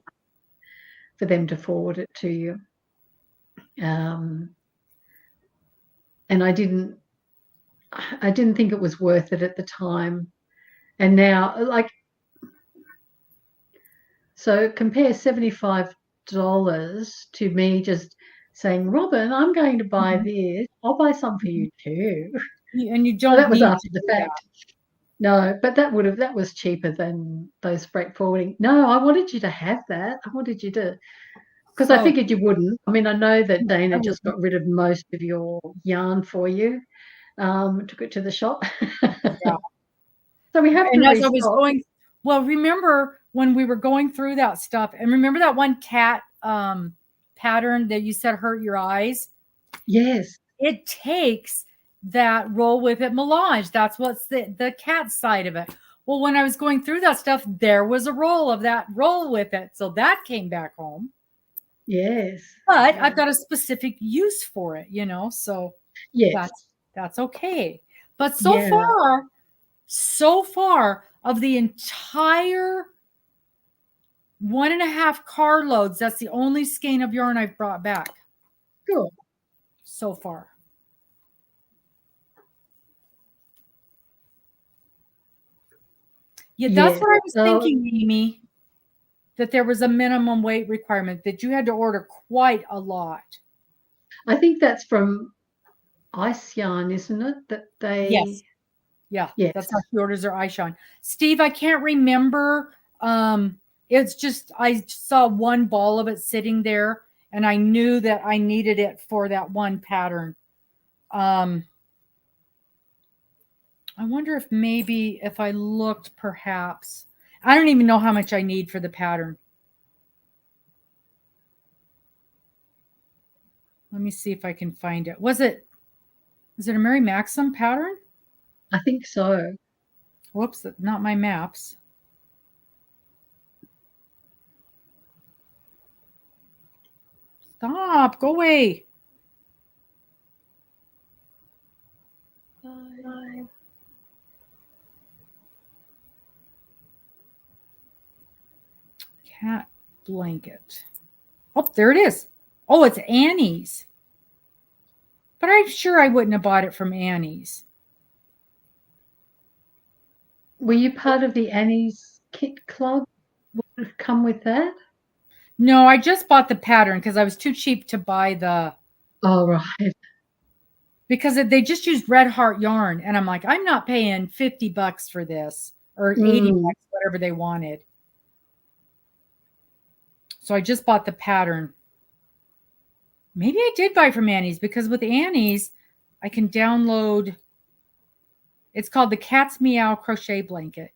for them to forward it to you. And I didn't think it was worth it at the time. And now, like, so compare $75 to me just saying, Robin, I'm going to buy this. I'll buy some for you too. And you So don't that was need after to the do fact. No, but that was cheaper than those freight forwarding. No, I wanted you to have that. I wanted you to, because I figured you wouldn't. I mean, I know that Dana just got rid of most of your yarn for you. Took it to the shop. Yeah. So we have to And as I restock. was going, well, remember when we were going through that stuff, and remember that one cat pattern that you said hurt your eyes? Yes. It takes that roll with it melange. That's what's the cat side of it. Well, when I was going through that stuff, there was a roll of that roll with it. So that came back home. Yes. But I've got a specific use for it, so yes. that's okay. But so far of the entire 1.5 carloads, that's the only skein of yarn I've brought back. Good. So far. Yeah, that's what I was thinking, Amy, that there was a minimum weight requirement, that you had to order quite a lot. I think that's from Ice Yarn, isn't it? That they. Yes. Yeah, yes. That's how she orders her ice yarn. Steve, I can't remember. It's just I saw one ball of it sitting there, and I knew that I needed it for that one pattern. I wonder if maybe if I looked, perhaps. I don't even know how much I need for the pattern. Let me see if I can find it. Is it a Mary Maxim pattern? I think so. Whoops, not my maps. Stop, go away. Cat blanket. Oh, there it is. Oh, it's Annie's. But I'm sure I wouldn't have bought it from Annie's. Were you part of the Annie's Kit Club? Would it come with that? No, I just bought the pattern because I was too cheap to buy the. Oh, right. Because they just used Red Heart yarn. And I'm like, I'm not paying $50 for this or $80, whatever they wanted. So I just bought the pattern. Maybe I did buy from Annie's, because with Annie's, I can download. It's called the Cat's Meow Crochet Blanket.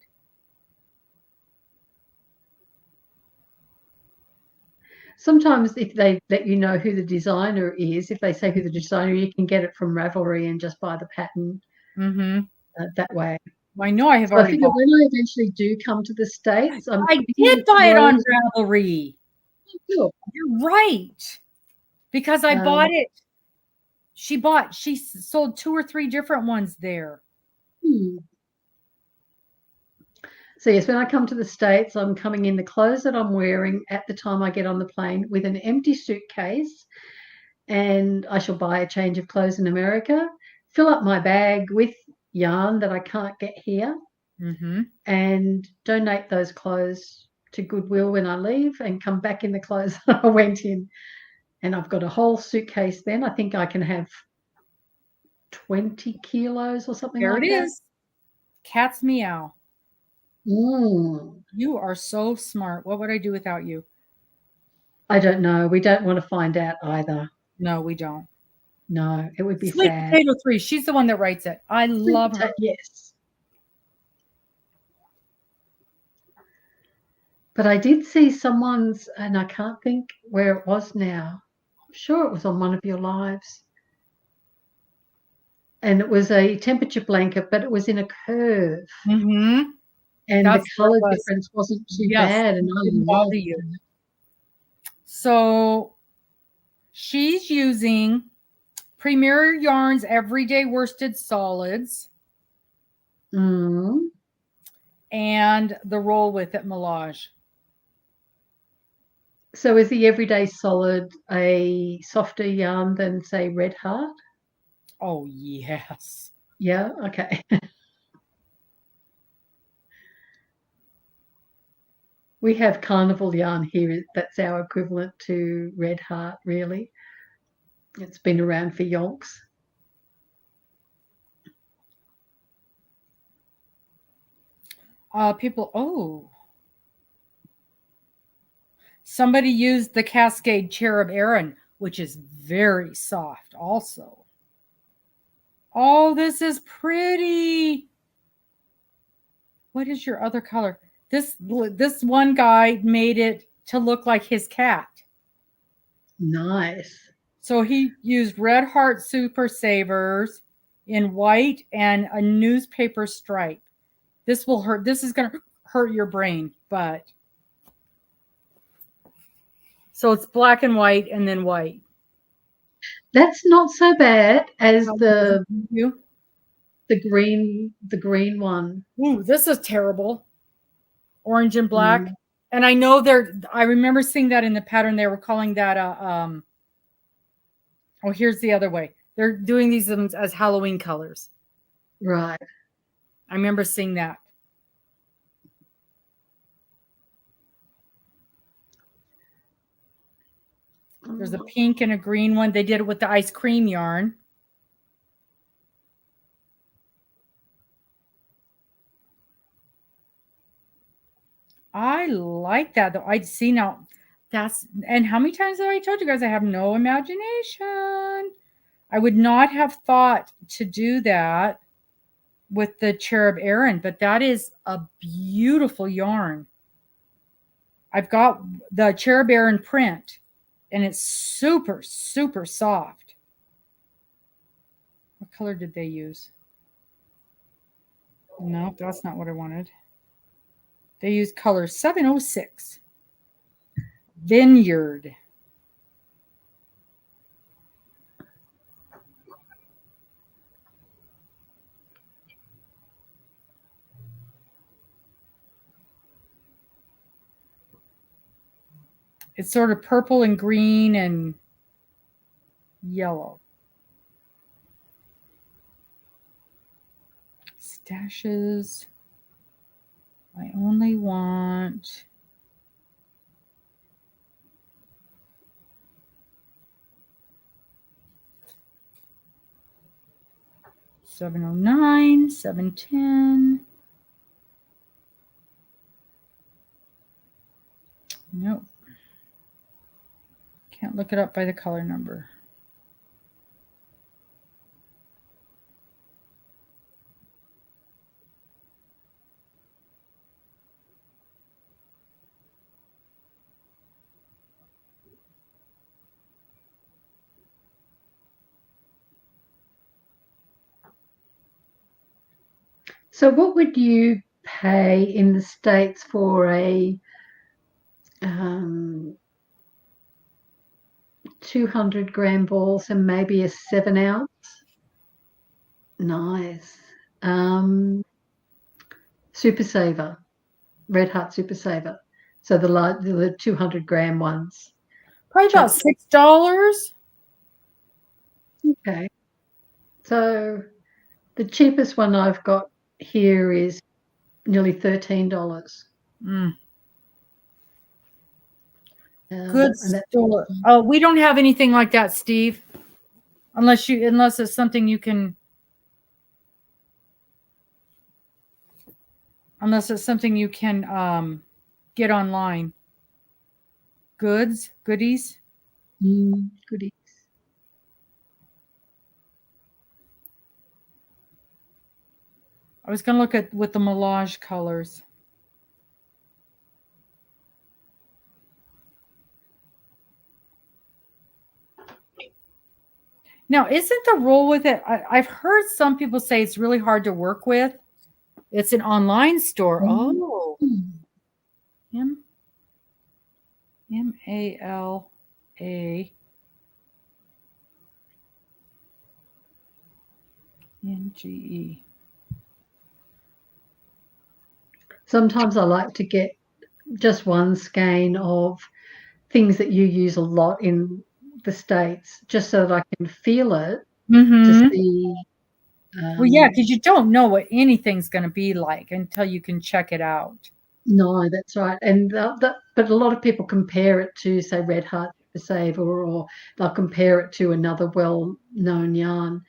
Sometimes if they let you know who the designer is, if they say who the designer, you can get it from Ravelry and just buy the pattern that way. Well, I know I have already bought it. When I eventually do come to the States, I did buy it on Ravelry. Cool. You're right. Because I bought it. She sold 2 or 3 different ones there. So yes, when I come to the States, I'm coming in the clothes that I'm wearing at the time I get on the plane with an empty suitcase, and I shall buy a change of clothes in America, fill up my bag with yarn that I can't get here, and donate those clothes to Goodwill when I leave and come back in the clothes that I went in. And I've got a whole suitcase then. I think I can have 20 kilos or something There like it that. is. Cat's meow. Mm. You are so smart. What would I do without you? I don't know. We don't want to find out either. No, we don't. No, it would be Sweet sad. Potato 3. She's the one that writes it. I love her. Yes. But I did see someone's, and I can't think where it was now. I'm sure it was on one of your lives. And it was a temperature blanket, but it was in a curve. Mm-hmm. And That's the color difference wasn't too bad. And I didn't loved bother you. it. So she's using Premier Yarns Everyday Worsted Solids Mm. and the Roll With It Melange. So is the Everyday Solid a softer yarn than, say, Red Heart? Oh, yes. Yeah, okay. We have Carnival yarn here. That's our equivalent to Red Heart, really. It's been around for yonks. Somebody used the Cascade Cherub Aran, which is very soft also. Oh, this is pretty. What is your other color? This one guy made it to look like his cat. Nice. So he used Red Heart Super Savers in white and a newspaper stripe. This will hurt. This is going to hurt your brain, but so it's black and white and then white. That's not so bad as the green one. Ooh, this is terrible. Orange and black. And I know I remember seeing that in the pattern. They were calling that oh, here's the other way. They're doing these as Halloween colors. Right. I remember seeing that. There's a pink and a green one. They did it with the ice cream yarn. I like that though. I'd see now. And how many times have I told you guys I have no imagination? I would not have thought to do that with the Cherub Aran, but that is a beautiful yarn. I've got the Cherub Aran print, and it's super, super soft. What color did they use? No, that's not what I wanted. They used color 706. Vineyard. It's sort of purple and green and yellow. Stashes. I only want $709, $710. Nope. Can't look it up by the color number. So what would you pay in the States for a 200-gram balls and maybe a 7-ounce. Nice. Super Saver, Red Heart Super Saver. So the 200-gram ones. Probably about $6. Okay. So the cheapest one I've got here is nearly $13. Good store. Oh, we don't have anything like that, Steve. Unless it's something you can. Unless it's something you can get online. Goodies. Goodies. I was going to look at with the melange colors. Now, isn't the rule with it? I've heard some people say it's really hard to work with. It's an online store. Oh. MALA. NGE. Sometimes I like to get just one skein of things that you use a lot in the States, just so that I can feel it to see. Well, yeah, because you don't know what anything's going to be like until you can check it out. No, that's right. And but a lot of people compare it to, say, Red Heart Saver, or they'll compare it to another well-known yarn,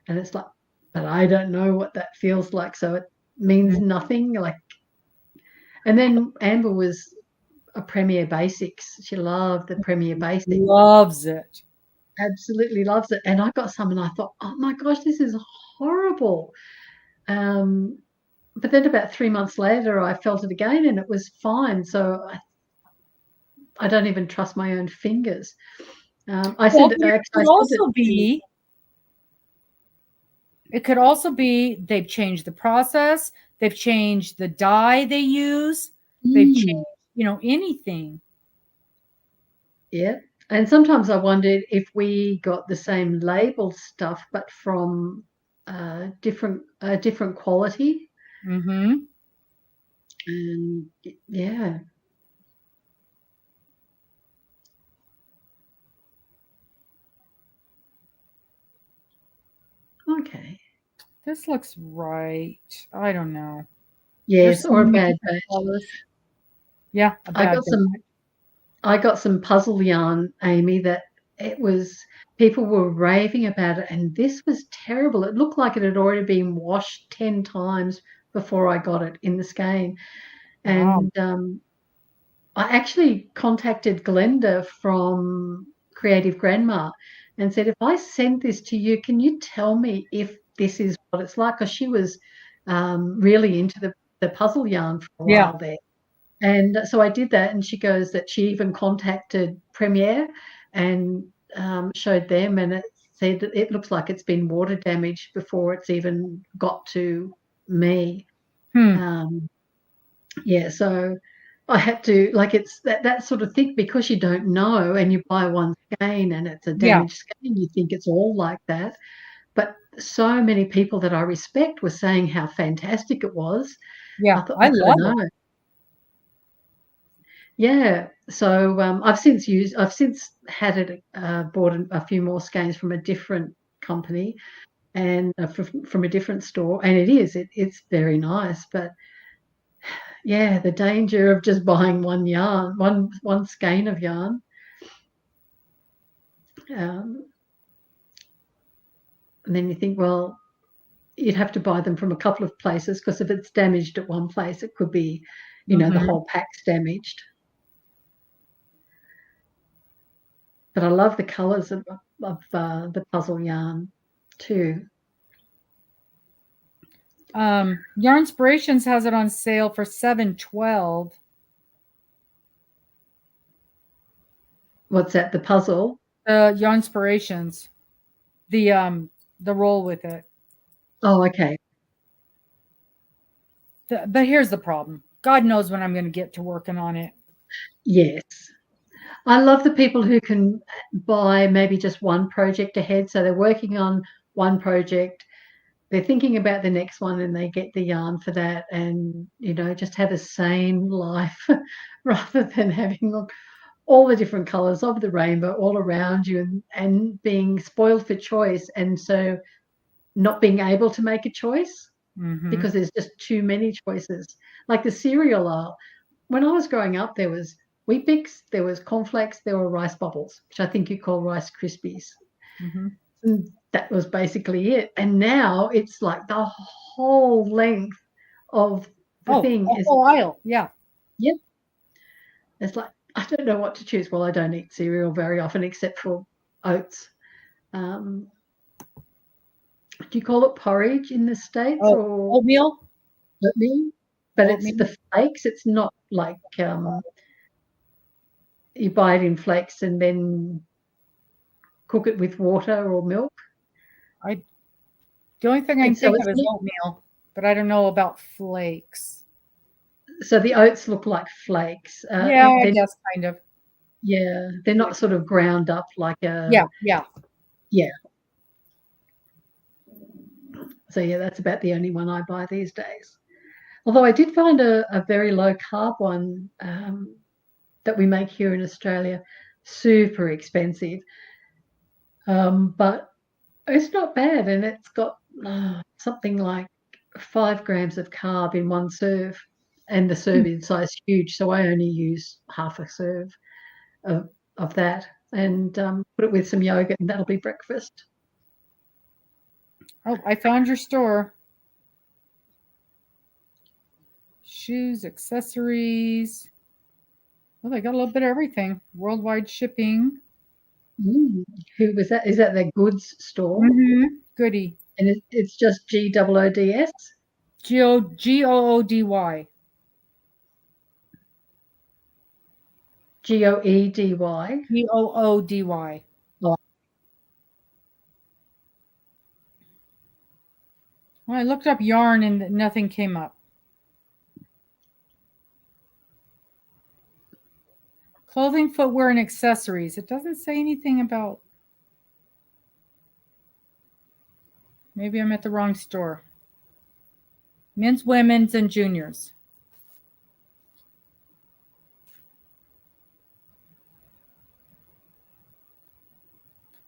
and it's like, but I don't know what that feels like, so it means nothing. Like, and then Amber was a Premier Basics. She loved the Premier Basics. Loves it. Absolutely loves it. And I got some, and I thought, oh my gosh, this is horrible. But then about 3 months later, I felt it again, and it was fine. So I don't even trust my own fingers. It could also be they've changed the process. They've changed the dye they use. They've changed, anything. Yeah. And sometimes I wondered if we got the same label stuff, but from different quality. And yeah. Okay. This looks right. I don't know. Yes, or a bad batch. Yeah, I got some puzzle yarn, Amy, that people were raving about it, and this was terrible. It looked like it had already been washed 10 times before I got it in the skein. And I actually contacted Glenda from Creative Grandma and said, if I send this to you, can you tell me if this is what it's like? Because she was really into the puzzle yarn for a while there. And so I did that, and she goes that she even contacted Premier and showed them, and it said that it looks like it's been water damaged before it's even got to me. Yeah, so I had to, like, it's that sort of thing, because you don't know, and you buy one skein and it's a damaged skein, you think it's all like that. But so many people that I respect were saying how fantastic it was. Yeah, I thought, I love it. Yeah, so I've since had it bought a few more skeins from a different company and from a different store, and it's very nice. But yeah, the danger of just buying one skein of yarn. And then you think, well, you'd have to buy them from a couple of places, because if it's damaged at one place, it could be, the whole pack's damaged. But I love the colours of the puzzle yarn too. Yarn Inspirations has it on sale for $7.12. What's that? The puzzle? Yarn Inspirations, the roll with it. Oh, okay. But here's the problem. God knows when I'm going to get to working on it. Yes. I love the people who can buy maybe just one project ahead. So they're working on one project, they're thinking about the next one, and they get the yarn for that, and just have a sane life rather than having all the different colors of the rainbow all around you, and being spoiled for choice, and so not being able to make a choice because there's just too many choices. Like the cereal aisle. When I was growing up, there was Wheat Bix, there was cornflakes, there were rice bubbles, which I think you call Rice Krispies. And that was basically it. And now it's like the whole length of the thing the is whole aisle. Yeah. Yep. It's like I don't know what to choose. Well, I don't eat cereal very often except for oats. Do you call it porridge in the States or oatmeal? Oatmeal? But Oatmeal. It's the flakes. It's not like you buy it in flakes and then cook it with water or milk. The only thing I can think of is oatmeal, but I don't know about flakes. So the oats look like flakes. Yeah, I guess kind of. Yeah, they're not sort of ground up like a. Yeah. So yeah, that's about the only one I buy these days. Although I did find a very low carb one that we make here in Australia, super expensive, but it's not bad, and it's got something like 5 grams of carb in one serve, and the serving size is huge, so I only use half a serve of that, and put it with some yogurt, and that'll be breakfast. Oh, I found your store. Shoes, accessories. Well, they got a little bit of everything. Worldwide shipping. Who was that? Is that their goods store? Goody. And it's just GOODS? GOODY. GOEDY. GOODY. Oh. Well, I looked up yarn and nothing came up. Clothing, footwear, and accessories. It doesn't say anything about. Maybe I'm at the wrong store. Men's, women's, and juniors.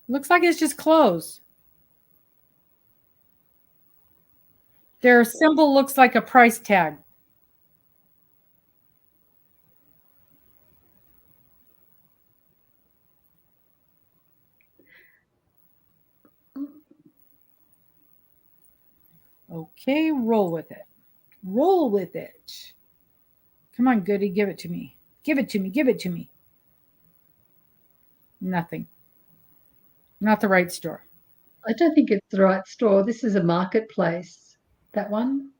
Looks like it's just clothes. Their symbol looks like a price tag. Okay, roll with it. Roll with it. Come on, Goody, give it to me. Give it to me. Give it to me. Nothing. Not the right store. I don't think it's the right store. This is a marketplace. That one.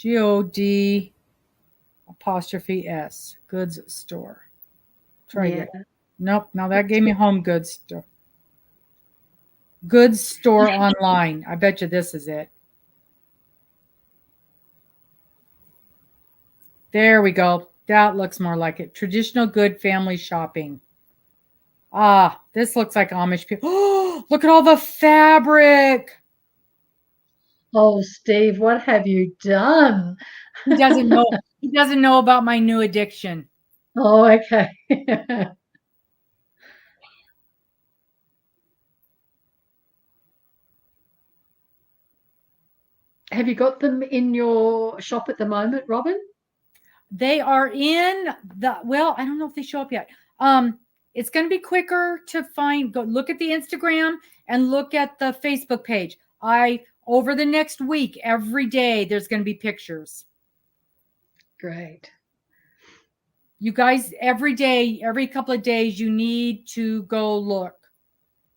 GOD apostrophe S. Goods store. Try it. Nope. Now that gave me home goods store. Goods store online. I bet you this is it. There we go. That looks more like it. Traditional good family shopping. Ah, this looks like Amish people. Oh, look at all the fabric. Oh, Steve, what have you done? He doesn't know. He doesn't know about my new addiction. Oh, okay. Have you got them in your shop at the moment, Robin? They are in the, well, I don't know if they show up yet. It's going to be quicker to find. Go look at the Instagram and look at the Facebook page. Over the next week, every day, there's going to be pictures. Great. You guys, every day, every couple of days, you need to go look.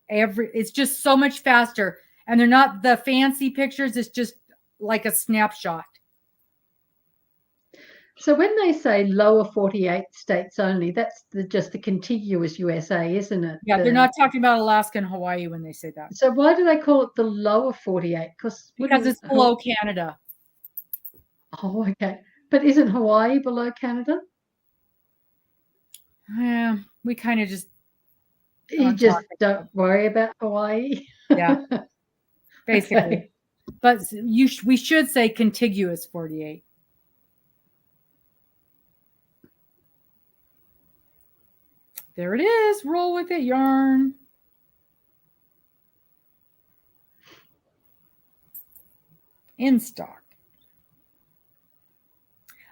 It's just so much faster. And they're not the fancy pictures. It's just like a snapshot. So when they say lower 48 states only, that's just the contiguous USA, isn't it? Yeah, they're not talking about Alaska and Hawaii when they say that. So why do they call it the lower 48? Because it's below Canada. Oh, okay. But isn't Hawaii below Canada? Yeah, we kind of just You aren't just talking. don't worry about Hawaii. Yeah, basically. Okay. But we should say contiguous 48. There it is. Roll with it, yarn. In stock.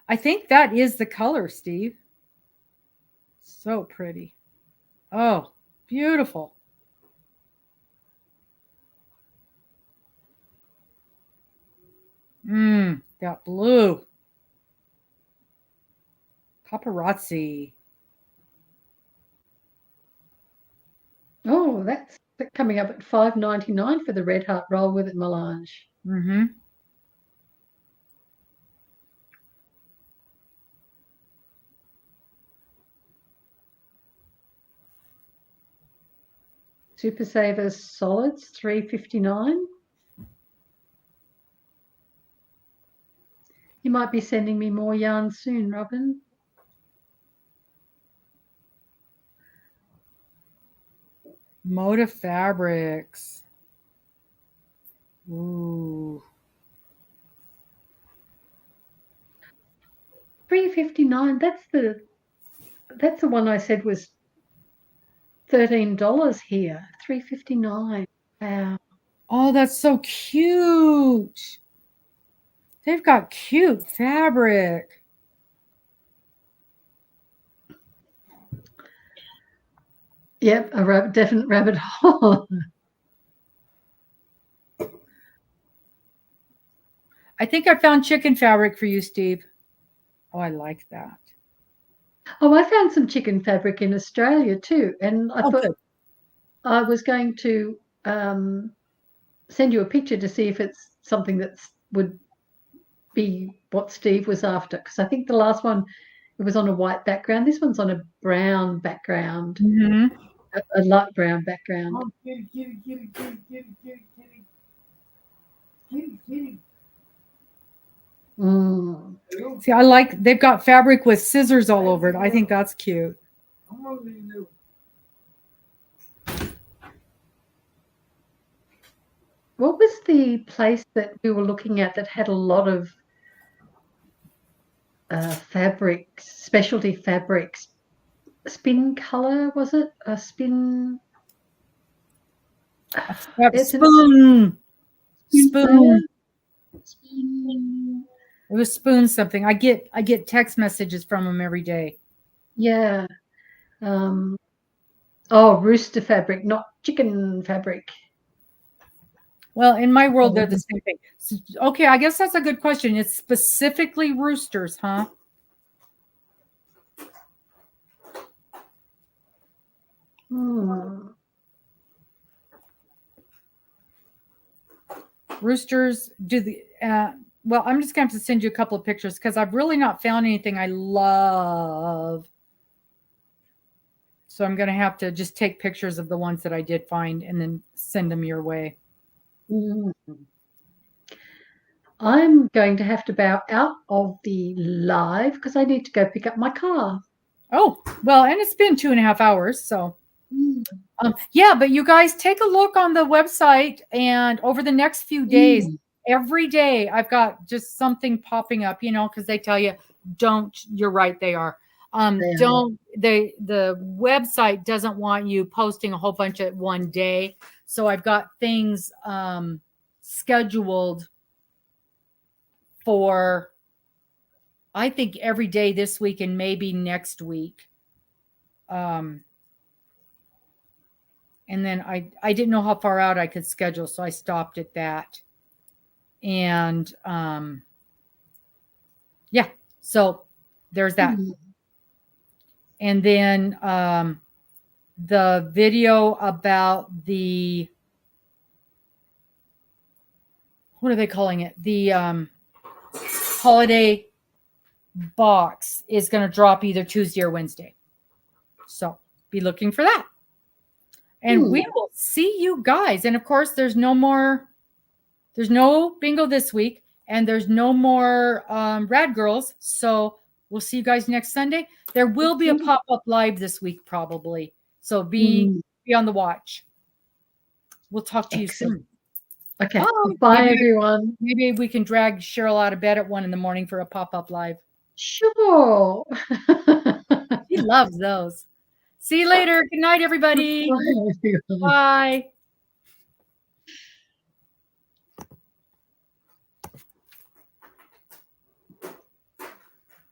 I think that is the color, Steve. So pretty. Oh, beautiful. That blue. Paparazzi. Oh, that's coming up at $5.99 for the Red Heart Roll with it melange. Mm-hmm. Super Savers Solids, $3.59. You might be sending me more yarn soon, Robin. Moda Fabrics. Ooh. $3.59. That's the one I said was $13 here. $3.59. Wow. Oh, that's so cute. They've got cute fabric. Yep, a definite rabbit hole. I think I found chicken fabric for you, Steve. Oh, I like that. Oh, I found some chicken fabric in Australia too, and I Oh, thought good. I was going to send you a picture to see if it's something that would be what Steve was after, because I think the last one it was on a white background. This one's on a brown background, Mm-hmm. a light brown background. Oh, kitty, kitty, kitty, kitty, kitty, kitty, kitty. Kitty, kitty. Mm. Hello. See, I like they've got fabric with scissors all over it. I think that's cute. Come on, Lulu. What was the place that we were looking at that had a lot of fabrics, specialty fabrics? Spin Color, was it? A spin. It's Spoon. Spoon. It was Spoon something. I get text messages from them every day. Yeah. Oh, rooster fabric, not chicken fabric. Well, in my world, they're the same thing. So, okay, I guess that's a good question. It's specifically roosters, huh? Roosters do the well, I'm just going to have to send you a couple of pictures because I've really not found anything I love. So I'm going to have to just take pictures of the ones that I did find and then send them your way. I'm going to have to bow out of the live because I need to go pick up my car. Oh, well, and it's been 2.5 hours. So, yeah, but you guys take a look on the website, and over the next few days, every day I've got just something popping up, because they tell you, you're right, they are. The website doesn't want you posting a whole bunch at one day. So I've got things scheduled for, I think, every day this week and maybe next week. And then I didn't know how far out I could schedule, so I stopped at that. And yeah, so there's that. And then the video about the, what are they calling it? The holiday box is going to drop either Tuesday or Wednesday. So be looking for that. And we will see you guys. And of course, there's no bingo this week. and there's no more Rad Girls. So we'll see you guys next Sunday. There will be a pop-up live this week, probably. So be on the watch. We'll talk to you soon. Okay. Bye. Bye, everyone. Maybe we can drag Cheryl out of bed at 1 a.m. for a pop-up live. Sure. She loves those. See you later. Good night, everybody. Bye, everyone. Bye.